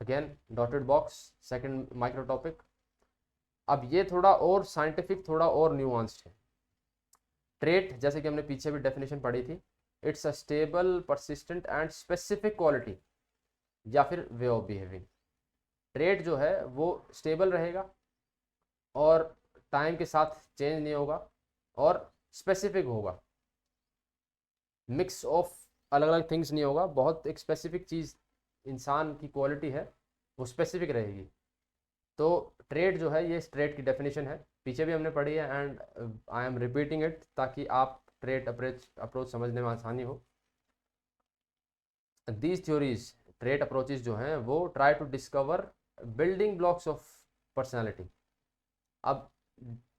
Again dotted box, second micro topic. अब ये थोड़ा और साइंटिफिक, थोड़ा और न्यूआंस्ड है। ट्रेट जैसे कि हमने पीछे भी डेफिनेशन पढ़ी थी, it's a stable, persistent and specific quality या फिर वे ऑफ बिहेविंग। ट्रेट जो है वो स्टेबल रहेगा और टाइम के साथ चेंज नहीं होगा और स्पेसिफिक होगा, मिक्स ऑफ अलग अलग थिंग्स नहीं होगा, बहुत एक स्पेसिफिक चीज़ इंसान की क्वालिटी है वो स्पेसिफिक रहेगी। तो ट्रेट जो है, ये ट्रेट की डेफिनेशन है, पीछे भी हमने पढ़ी है and I am repeating it ताकि आप ट्रेट अप्रोच समझने में आसानी हो। दीज थ्योरीज, ट्रेट अप्रोचेज जो हैं वो try to discover building blocks of personality. अब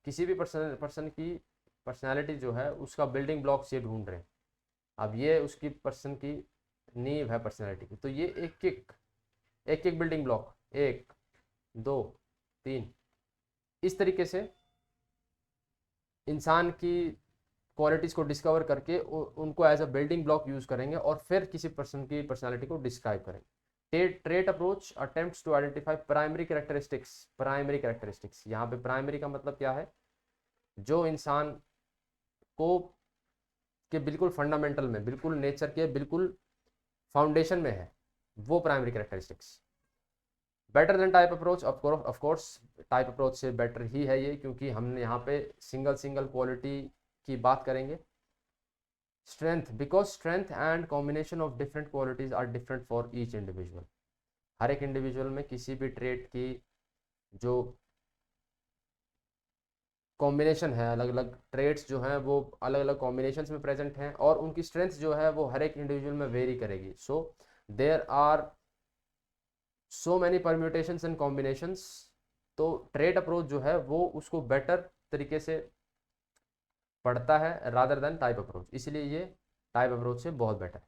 किसी भी पर्सन की पर्सनैलिटी जो है उसका बिल्डिंग ब्लॉक्स ये ढूंढ रहे हैं। अब ये उसकी पर्सन की नींव है पर्सनैलिटी की, तो ये एक एक बिल्डिंग ब्लॉक, 1 2 3, इस तरीके से इंसान की क्वालिटीज़ को डिस्कवर करके उनको as a building block use करेंगे और फिर किसी पर्सन की पर्सनैलिटी को डिस्क्राइब करेंगे। Trait approach attempts to identify primary characteristics. यहाँ पे प्राइमरी का मतलब क्या है, जो इंसान को के बिल्कुल फंडामेंटल में, बिल्कुल नेचर के बिल्कुल फाउंडेशन में है, वो primary characteristics. Better than type approach, of course type approach से बेटर ही है ये, क्योंकि हमने यहाँ पे सिंगल क्वालिटी की बात करेंगे। Strength, because strength and combination of different qualities are different for each individual. हर एक इंडिविजुअल में किसी भी ट्रेट की जो कॉम्बिनेशन है, अलग अलग ट्रेड्स जो हैं वो अलग अलग कॉम्बिनेशंस में प्रेजेंट हैं, और उनकी स्ट्रेंथ जो है वो हर एक इंडिविजुअल में वेरी करेगी। So there are so many permutations and combinations. तो ट्रेड अप्रोच जो है वो उसको बेटर तरीके से पढ़ता है रादर देन टाइप अप्रोच, इसलिए ये टाइप अप्रोच से बहुत बेटर है।